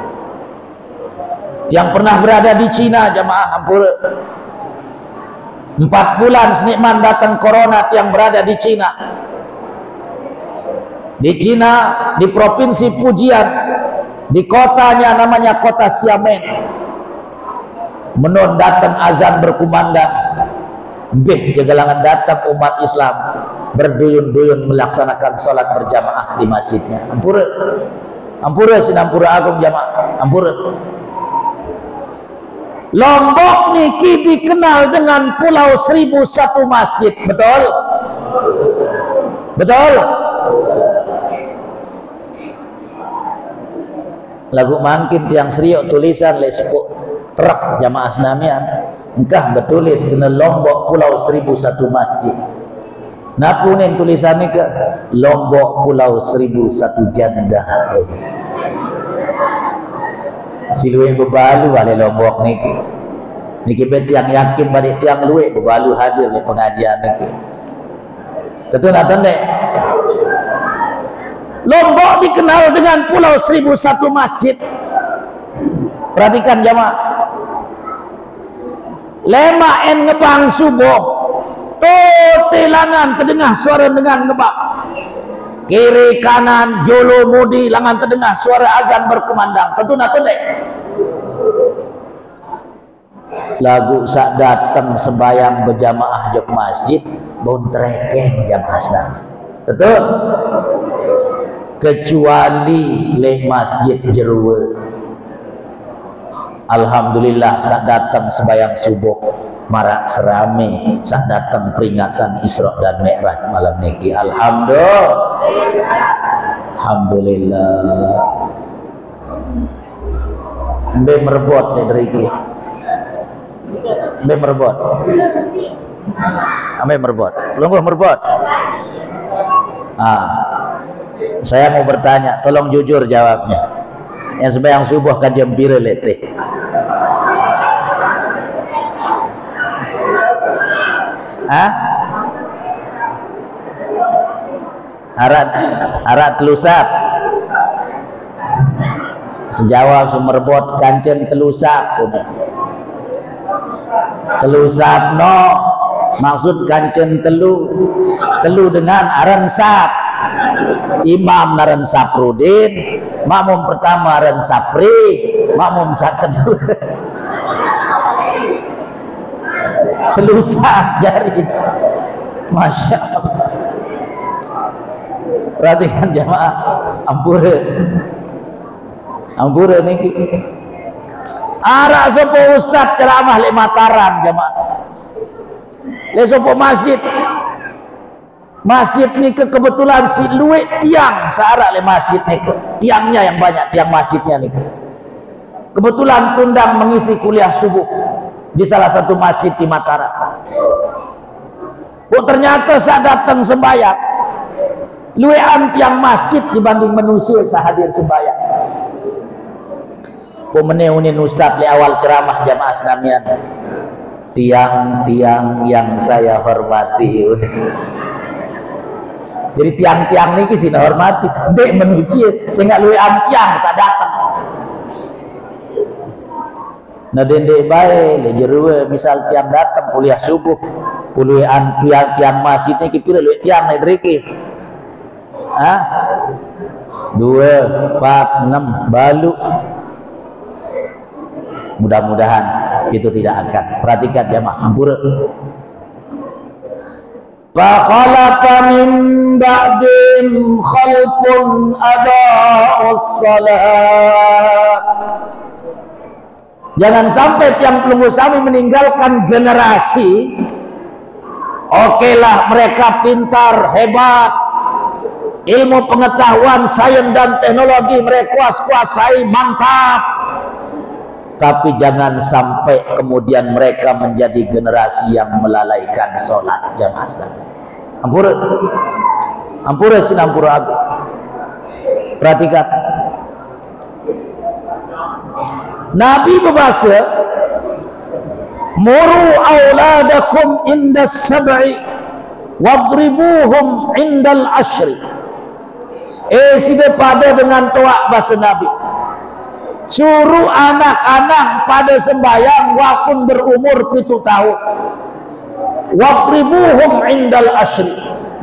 Yang pernah berada di Cina jamaah hampura 4 bulan senikman datang corona yang berada di Cina. Di Cina, di provinsi Fujian, di kotanya namanya kota Xiamen, menon datang azan berkumandang, jagalangan datang umat Islam berduyun-duyun melaksanakan sholat berjamaah di masjidnya. Ampura sinampura agung jamaah. Ampura. Lombok niki dikenal dengan Pulau 1001 masjid, betul? Betul? Lagu mangkin tiang seriuk tulisan lespo truk jamaah Islamian engkah bertulis kena Lombok Pulau 1001 masjid. Napunin tulisannya ke Lombok Pulau 1001 janda. Siluwe bebalu wale Lombok niki bet yang yakin balik tiang luwe bebalu hadir di pengajian niki. Tentu nonton deh. Lombok dikenal dengan Pulau 1001 masjid. Perhatikan jamaah. Lema en ngebang subuh, telangan terdengar suara dengan ngebang. Kiri kanan jolo mudi langan terdengar suara azan berkumandang. Tentu nonton deh. Lagu sak datang sembayang berjamaah jok masjid bon trekeng jamaah Islam. Betul? Kecuali le masjid jeruwe. Alhamdulillah saat datang sembahyang subuh marak serame, saat datang peringatan Isra dan Mi'raj malam niki. Alhamdulillah. Mbe merebot nih dari iki. Mbe merebot. Ame merebot. Belum merebot. Saya mau bertanya, tolong jujur jawabnya. Yang sembahyang subuh kan jam pira letih? Arat telusap. Sejawab sumerbot kancen telusap. Telusap no maksud kancen telu dengan aran sap. Imam naran Saprudin, makmum pertama aran Sapri, makmum kedua telusap jari. Masya Allah. Perhatikan jamaah, ampura niki. Arak sopo ustad ceramah le Mataram jamaah. Le sopo masjid. Masjid ni kebetulan si luwe tiang searak le masjid ni tiangnya yang banyak, tiang masjidnya ni. Kebetulan tundang mengisi kuliah subuh di salah satu masjid di Mataram. Ternyata saat datang sembahyang luwean tiang masjid dibanding manusia sahadir sembahyang. Pemeneunin ustaz di awal ceramah jamaah sekalian. Tiang-tiang yang saya hormati. Jadi tiang-tiang ini sih hormati, dek manusia sehingga luwean tiang saat datang. Nah dendek baik, lejeruwe misal tiang datang kuliah subuh, puluhan tiang masjid ini kira luwe tiang naik deriki. 2, 4, 6 balu. Mudah-mudahan itu tidak akan. Perhatikan jamaah ampura. Fakhalafa min ba'dim khalqun ada'us salat. Jangan sampai tiang pelunggu sami meninggalkan generasi. Okelah mereka pintar, hebat, ilmu pengetahuan, sains dan teknologi mereka kuasai, mantap. Tapi jangan sampai kemudian mereka menjadi generasi yang melalaikan sholat jamaah sekalian. Ampura sinampura aku. Perhatikan. Nabi berbahasa, muru auladakum indas sab'i wadribuhum indal ashri. Sida pada dengan toak bahasa Nabi. Suruh anak-anak pada sembahyang walaupun berumur 7 tahun. Wadribuhum indal ashri,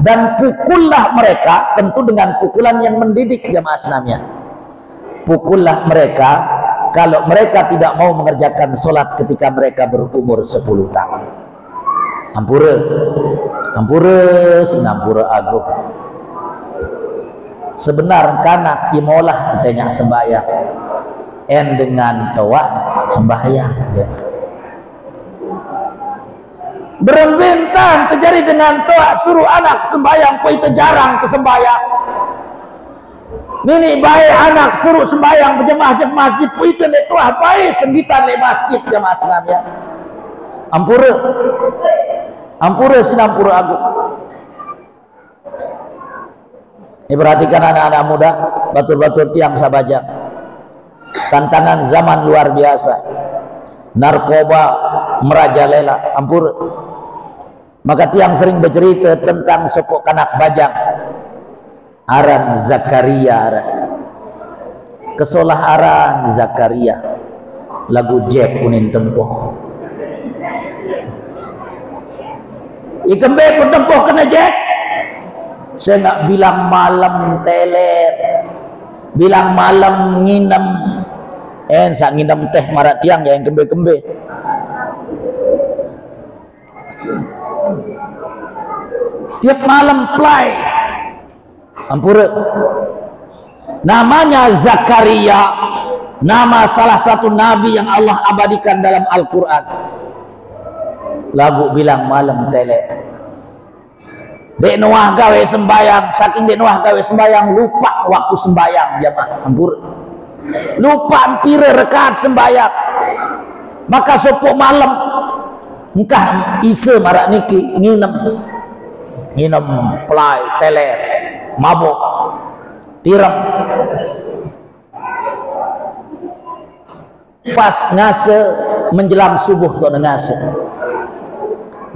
dan pukullah mereka, tentu dengan pukulan yang mendidik jamaah sekalian. Pukullah mereka kalau mereka tidak mau mengerjakan sholat ketika mereka berumur 10 tahun. Ampura sinampura agung. Sebenar kanak imolah katanya sembahyang dengan toa sembahyang ya. Berembentan terjadi dengan toa suruh anak sembahyang kau itu jarang ke sembahyang. Nini baik anak suruh sembahyang berjemaah di masjid kau itu nek toa baik senggitan di masjid jemaah sekalian. Ampura sinampura agung. Ini perhatikan anak-anak muda, batur-batur tiang sabaja. Tantangan zaman luar biasa. Narkoba merajalela, ampura. Maka tiang sering bercerita tentang sopok kanak bajang. Aran Zakaria aran. Kesolah aran Zakaria. Lagu Jack kuning tempoh. Ikembe pun tempoh kena Jack. Saya nak bilang malam teler, bilang malam nginem, saya nginem teh marat tiang yang kembe-kembe. tiap malam play. Ampura. Namanya Zakaria, nama salah satu nabi yang Allah abadikan dalam Al-Quran. Lagu bilang malam tele. Dek Noah gawe sembayang, saking Dek Noah gawe sembayang lupa waktu sembayang jamaah. Ampura. Lupa ampire rekaat sembayang. Maka sopok malam engkah isa marak niki nginem play teler mabuk tiram pas ngase menjelang subuh tu ngase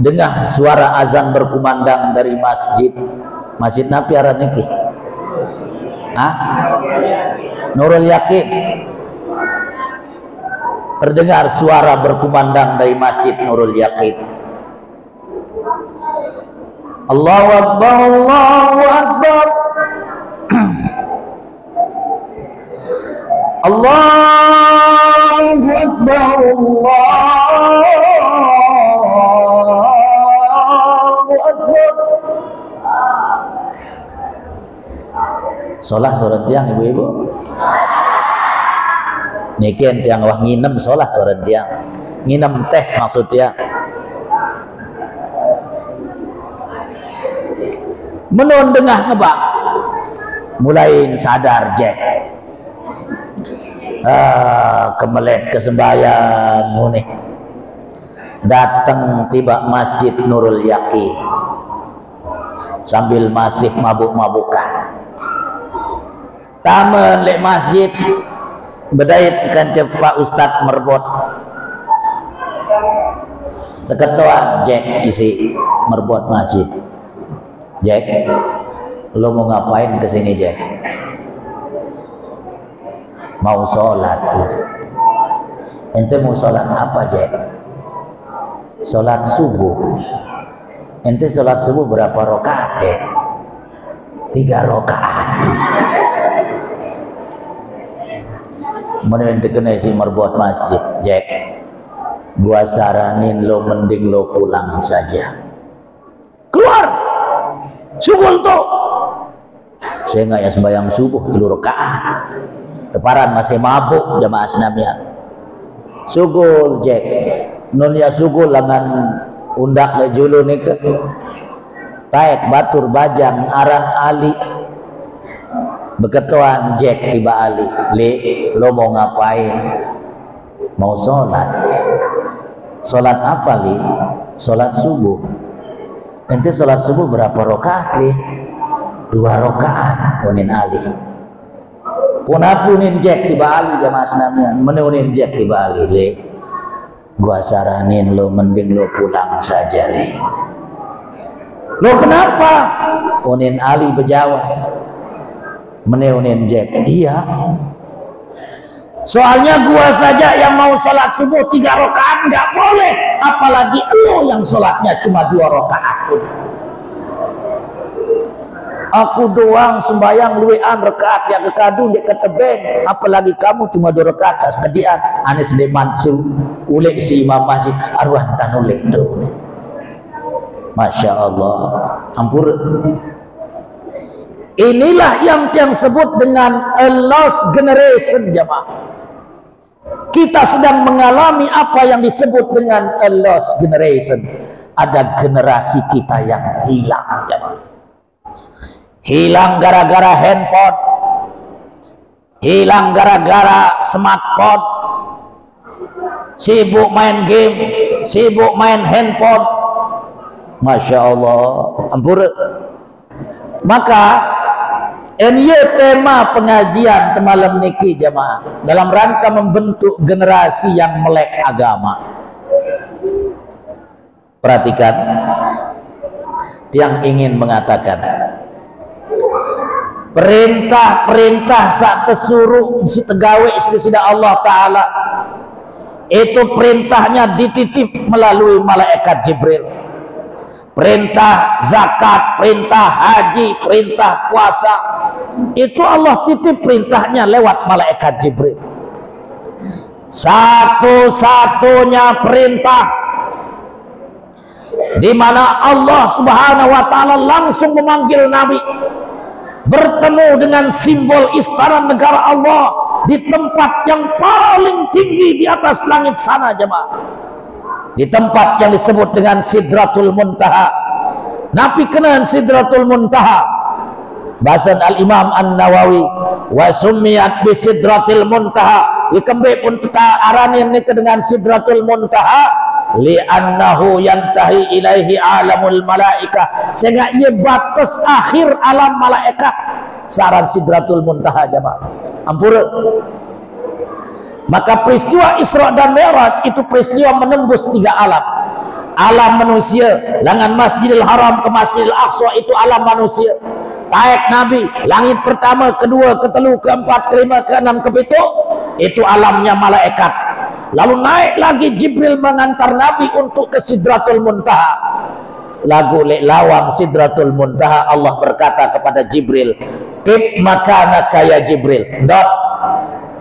dengar suara azan berkumandang dari masjid Nabi arah niki Nurul Yakin. Terdengar suara berkumandang dari masjid Nurul Yakin. Allahu Akbar, Allahu Akbar. Allahu Akbar, Allahu Akbar. Solah surat tiang ibu-ibu. Niken tiang wah nginem solah surat tiang. Nginem teh maksudnya. Menon dengah ngebak. Mulai sadar Jack. Kemelet kesembayang nih. Datang tiba masjid Nurul Yakin. Sambil masih mabuk-mabukan. Taman lek masjid bedait kan Pak Ustadz merbot dekat toa Jack isi merbot masjid. Jack, lo mau ngapain kesini Jack? Mau sholat. Ente mau sholat apa Jack? Sholat subuh. Ente sholat subuh berapa rakaat Jack? 3 rakaat. Mending dikena si merbot masjid Jack, gua saranin lo mending lo pulang saja. Keluar subuh tuh saya nggak ya sembahyang subuh 3 rakaat teparan masih mabuk jamaah senamian. Sugul Jack non ya sugul langan undak le julu nih ke taek batur bajang aran Ali. Beketuan Jack tiba Ali, le lo mau ngapain? Mau sholat. Sholat apa li? Sholat subuh. Ente sholat subuh berapa rakaat li? 2 rakaat. Unin Ali. Punapunin Jack tiba Ali jamaah senamian. Menunin Jack tiba Ali, le gua saranin lo mending lo pulang saja le. Lo kenapa? Unin Ali berjawab. Meneunin Jack, iya. Soalnya gua saja yang mau sholat subuh 3 rakaat nggak boleh, apalagi lo yang sholatnya cuma 2 rakaat pun. Aku doang sembayang luwean rakaat yang kekadu dek ketebeng, apalagi kamu cuma 2 rakaat sas kedian. Anis de Mansur ulek si imam masjid arwah tanulek tuh. Masya Allah. Ampur. Inilah yang sebut dengan a lost generation jamaah. Kita sedang mengalami apa yang disebut dengan a lost generation. Ada generasi kita yang hilang jamaah. Hilang gara-gara handphone. Hilang gara-gara smartphone. Sibuk main game, sibuk main handphone. Masya Allah. Ampur. Maka ini tema pengajian malam niki jamaah dalam rangka membentuk generasi yang melek agama. Perhatikan, yang ingin mengatakan perintah-perintah saat tesuruh tegawe sida Allah Ta'ala itu perintahnya dititip melalui malaikat Jibril. Perintah zakat, perintah haji, perintah puasa itu Allah titip perintahnya lewat malaikat Jibril. Satu-satunya perintah di mana Allah Subhanahu wa taala langsung memanggil Nabi bertemu dengan simbol istana negara Allah di tempat yang paling tinggi di atas langit sana, jemaah, di tempat yang disebut dengan Sidratul Muntaha. Nabi kenal Sidratul Muntaha. Bahasa Al-Imam An-Nawawi, wa summiyat bi Sidratil Muntaha, ikembe pun kita aranin dengan Sidratul Muntaha li'annahu yantahi ilaihi alamul malaika, sehingga ia batas akhir alam malaikat. Saran Sidratul Muntaha, jemaah. Ampura. Maka peristiwa Isra dan Mi'raj itu peristiwa menembus 3 alam. Alam manusia, langan Masjidil Haram ke Masjidil Aqsa, itu alam manusia. Naik Nabi, langit pertama, kedua, ketelu, keempat, kelima, keenam, kepitu, itu alamnya malaikat. Lalu naik lagi Jibril mengantar Nabi untuk ke Sidratul Muntaha. Lagu lawang Sidratul Muntaha, Allah berkata kepada Jibril, "Qib makanaka ya Jibril." Dot,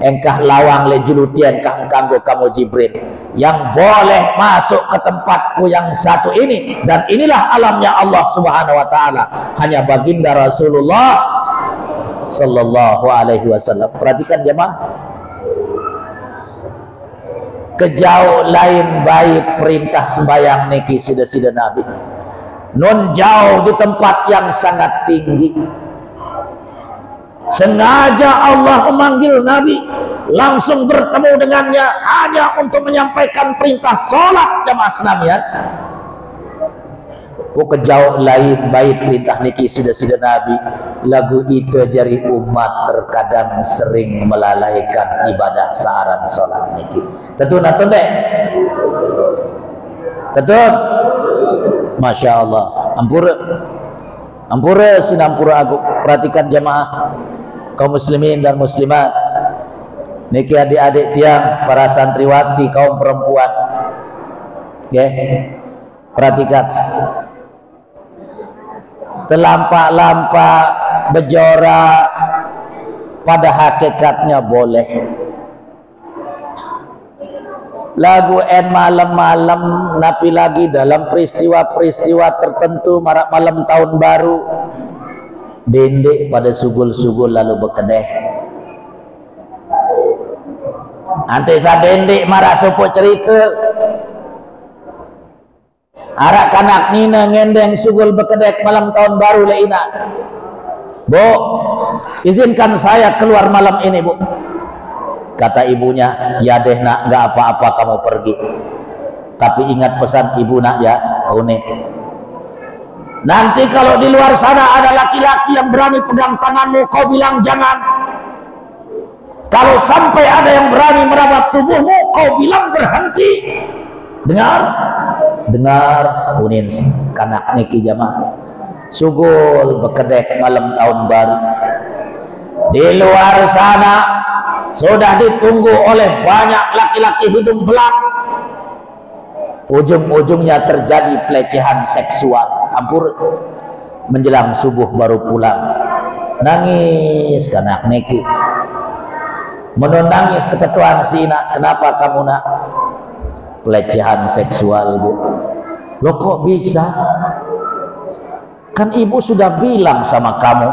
engkah lawang le julutian kang kanggo kamu Jibril, yang boleh masuk ke tempatku yang satu ini, dan inilah alamnya Allah Subhanahu wa taala, hanya baginda Rasulullah sallallahu alaihi wasallam. Perhatikan jemaah, kejauh lain baik perintah sembahyang niki sida-sida Nabi, non jauh di tempat yang sangat tinggi. Sengaja Allah memanggil Nabi, langsung bertemu dengannya hanya untuk menyampaikan perintah sholat, jamaah sekalian. Kejauh lain baik perintah niki sida-sida Nabi, lagu itu jari umat terkadang sering melalaikan ibadah saran sholat niki. Tentu natun deh, tentu. Masya Allah. Ampura sinampura aku. Perhatikan jamaah kaum muslimin dan muslimat, niki adik-adik tiang, para santriwati kaum perempuan, okay. Perhatikan, telampak-lampak bejora pada hakikatnya boleh. Lagu malam-malam, napi lagi dalam peristiwa-peristiwa tertentu, malam tahun baru, dendek pada sugul-sugul lalu berkedeh. Nanti sa dendek marah sopok cerita, arak kanak nina ngendeng sugul berkedeh malam tahun baru leina. Bu, izinkan saya keluar malam ini, Bu. Kata ibunya, ya deh nak, nggak apa-apa kamu pergi. Tapi ingat pesan ibu nak ya, Une. Nanti kalau di luar sana ada laki-laki yang berani pegang tanganmu, kau bilang jangan. Kalau sampai ada yang berani merabat tubuhmu, kau bilang berhenti. Dengar? Dengar, Unin kanak niki jamaah. Sugul bekedek malam tahun baru. Di luar sana sudah ditunggu oleh banyak laki-laki hidung belang. Ujung-ujungnya terjadi pelecehan seksual. Ampur, menjelang subuh baru pulang. Nangis kanak niki. Menangis keketuan si nak. Kenapa kamu nak? Pelecehan seksual, Bu. Loh kok bisa? Kan ibu sudah bilang sama kamu,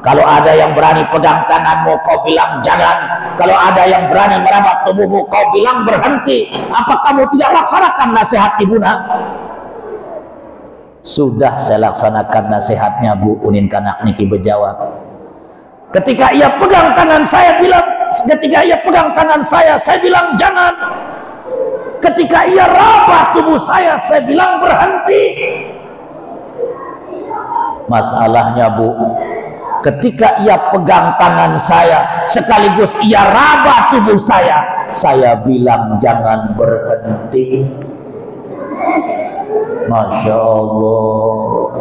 kalau ada yang berani pegang tanganmu, kau bilang jangan. Kalau ada yang berani merabat tubuhmu, kau bilang berhenti. Apa kamu tidak laksanakan nasihat ibu nak? Sudah saya laksanakan nasihatnya, Bu. Unin kanak niki berjawab. Ketika ia pegang tangan saya bilang jangan. Ketika ia rabat tubuh saya bilang berhenti. Masalahnya, Bu, ketika ia pegang tangan saya sekaligus ia raba tubuh saya bilang jangan berhenti. Masya Allah,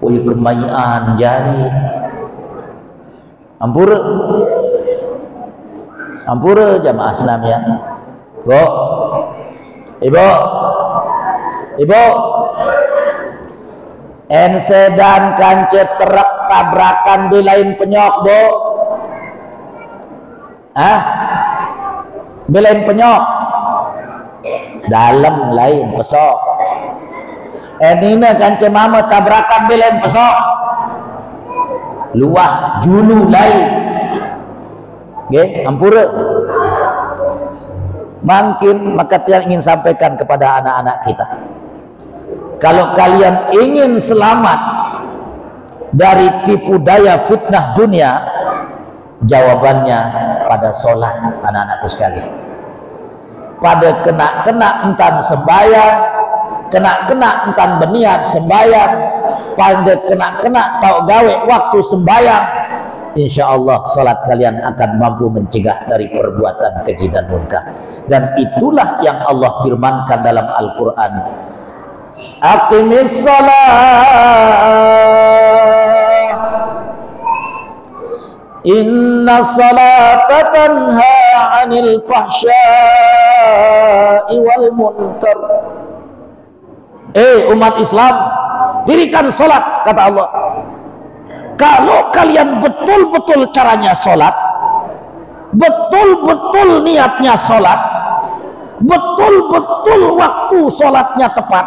wih kemayan jari. Ampura jamaah Islam ya. Bu, ibu, sedan kancet truk tabrakan di lain penyok, Bu. Di lain penyok, dalam lain pesok. Enina kan cemama tabrakan belen pesok. Luah julu lain. Nggih, ampura. Mungkin maka tiang ingin sampaikan kepada anak-anak kita. Kalau kalian ingin selamat dari tipu daya fitnah dunia, jawabannya pada sholat, anak-anakku sekalian. Pada kena-kena entan sembahyang, kena-kena entan berniat sembahyang, pada kena-kena tau gawe waktu sembahyang, insya Allah sholat kalian akan mampu mencegah dari perbuatan keji dan munkar. Dan itulah yang Allah firmankan dalam Al-Quran. Aqimis shalah, inna salata tanha 'anil fahsya'i wal munkar. Umat Islam, dirikan salat, kata Allah. Kalau kalian betul-betul caranya salat, betul-betul niatnya salat, betul-betul waktu salatnya tepat,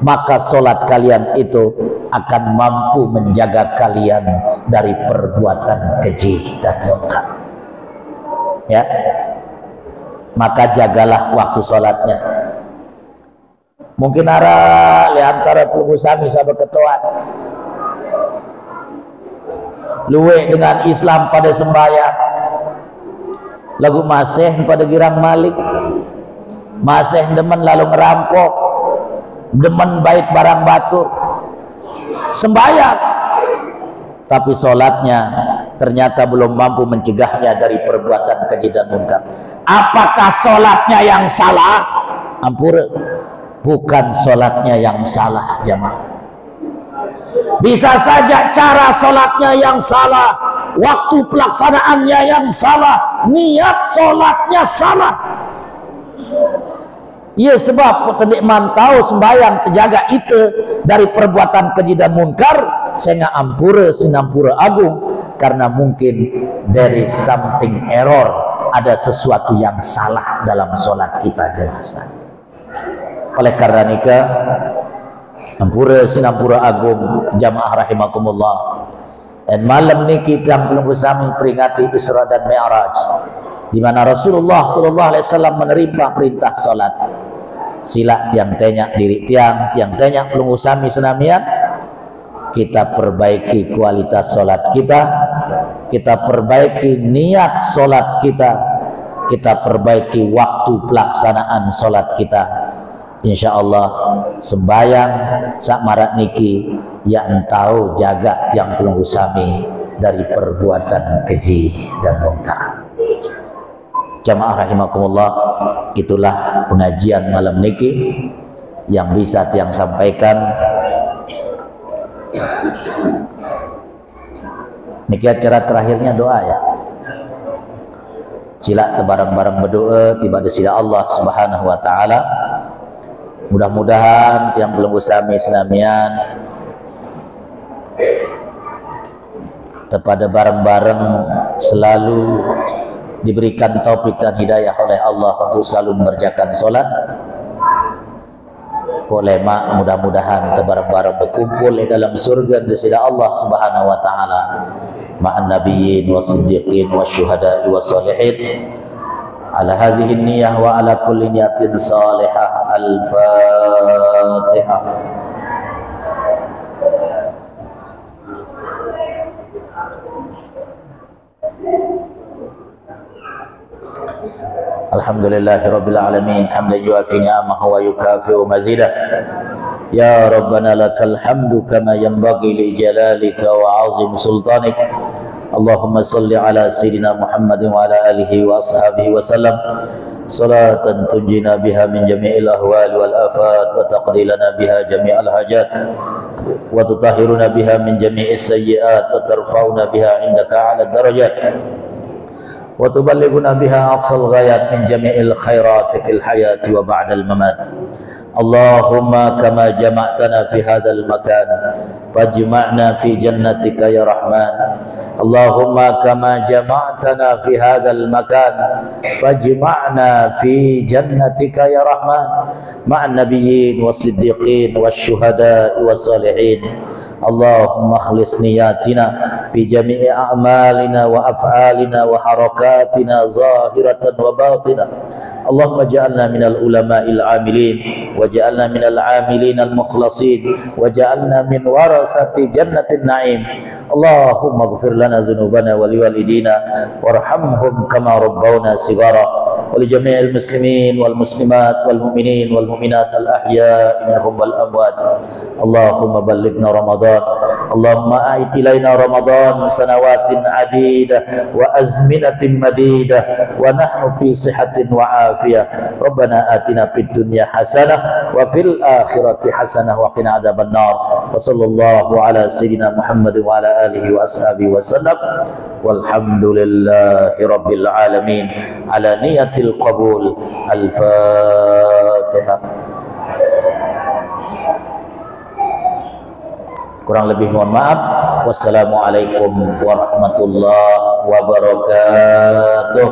maka salat kalian itu akan mampu menjaga kalian dari perbuatan keji dan munkar. Ya, maka jagalah waktu salatnya. Mungkin antara puluh sami sahabat ketuaan luwe dengan Islam pada sembahyang, lagu masih pada girang malik, masih demen lalu ngerampok, demen bait barang batur, sembahyang tapi sholatnya ternyata belum mampu mencegahnya dari perbuatan keji dan munkar. Apakah sholatnya yang salah? Ampura, bukan sholatnya yang salah, jamaah. Bisa saja cara sholatnya yang salah, waktu pelaksanaannya yang salah, niat sholatnya salah. Iya, sebab tendik mantau sembahyang terjaga itu dari perbuatan keji dan munkar, saya ampura sinampura agung, karena mungkin there is something error, ada sesuatu yang salah dalam sholat kita, jemaah. Oleh karena nikah, ampura sinampura agung jamaah rahimakumullah. Dan malam ni kita belum bersama peringati Isra dan Mi'raj, di mana Rasulullah sallallahu alaihi wasallam menerima perintah salat. Sila tiang tanya diri tiang tanya belum bersama senamian. Kita perbaiki kualitas salat kita perbaiki niat salat kita perbaiki waktu pelaksanaan salat kita. Insya Allah sembayang sak marak niki yang tahu jaga yang pelunggu sami dari perbuatan keji dan munkar. Jamaah rahimakumullah, itulah pengajian malam niki yang bisa tiang sampaikan. Niki acara terakhirnya doa ya. Sila bareng-bareng berdoa tiba di sila Allah Subhanahu wa taala. Mudah-mudahan yang belum usami senamian kepada bareng-bareng selalu diberikan taufik dan hidayah oleh Allah untuk selalu mengerjakan solat. Polema mudah-mudahan bareng-bareng berkumpul di dalam surga di sisi Allah Subhanahu wa taala ma'an nabiyyin was-siddiqin wasyuhada'i was-shalihin. Ala hadhihi niyyah wa ala kulli niyatin salihah. Al-Fatihah. Alhamdulillahirabbil alamin hamdan yuafi ni'amahu wa yukafi'u mazidah. Ya Rabbana lakal hamdu kama yanbaghi li jalalika wa 'azim sultanik. Allahumma salli ala sayyidina Muhammadin wa ala alihi wa ashabihi wa sallam salatan tunjina biha min jami'il ahwal wal afat wa taqdilana biha jami'al hajat wa tutahhiruna biha min jami'is sayyi'at wa tarfa'una biha indaka 'ala darajat wa tuballighuna biha aqsal ghayat min jami'il khairat fil hayati wa ba'dal mamat. Allahumma kama jama'tana fi hadzal makan fajma'na fi jannatika ya rahman Allahumma kama jama'tana fi hadzal makan fajma'na fi jannatika ya rahman ma'an nabiyyin was-siddiqin wasyuhada'i was-salihin. Allahumma khlis niyatina fi jami'i a'malina wa af'alina wa harakatina zahiratan wa batina. Allahumma ja'alna minal ulama'il amilin wa ja'alna minal amilin al-mukhlasin wa ja'alna min warasati jannatin na'im. Allahumma ighfir lana dhunubana wa liwalidina warhamhum kama rabbawna shighara wa li jami'il muslimin wal muslimat wal mu'minin wal mu'minat al ahya'i minhum wal amwat. Allahumma ballighna Ramadan. Allahumma a'id ilaina Ramadan sanawatin adidah wa azminatin madidah wa nahnu fi sihatin wa afiyah. Rabbana atina fid dunya hasanah wa fil akhirati hasanah wa qina adzaban nar. Wa sallallahu ala sayyidina Muhammad wa ala alihi wa ashabihi wa sallam. Walhamdulillahi rabbil alamin ala niyatil qabul. Al-Fatihah. Kurang lebih mohon maaf. Wassalamualaikum warahmatullahi wabarakatuh.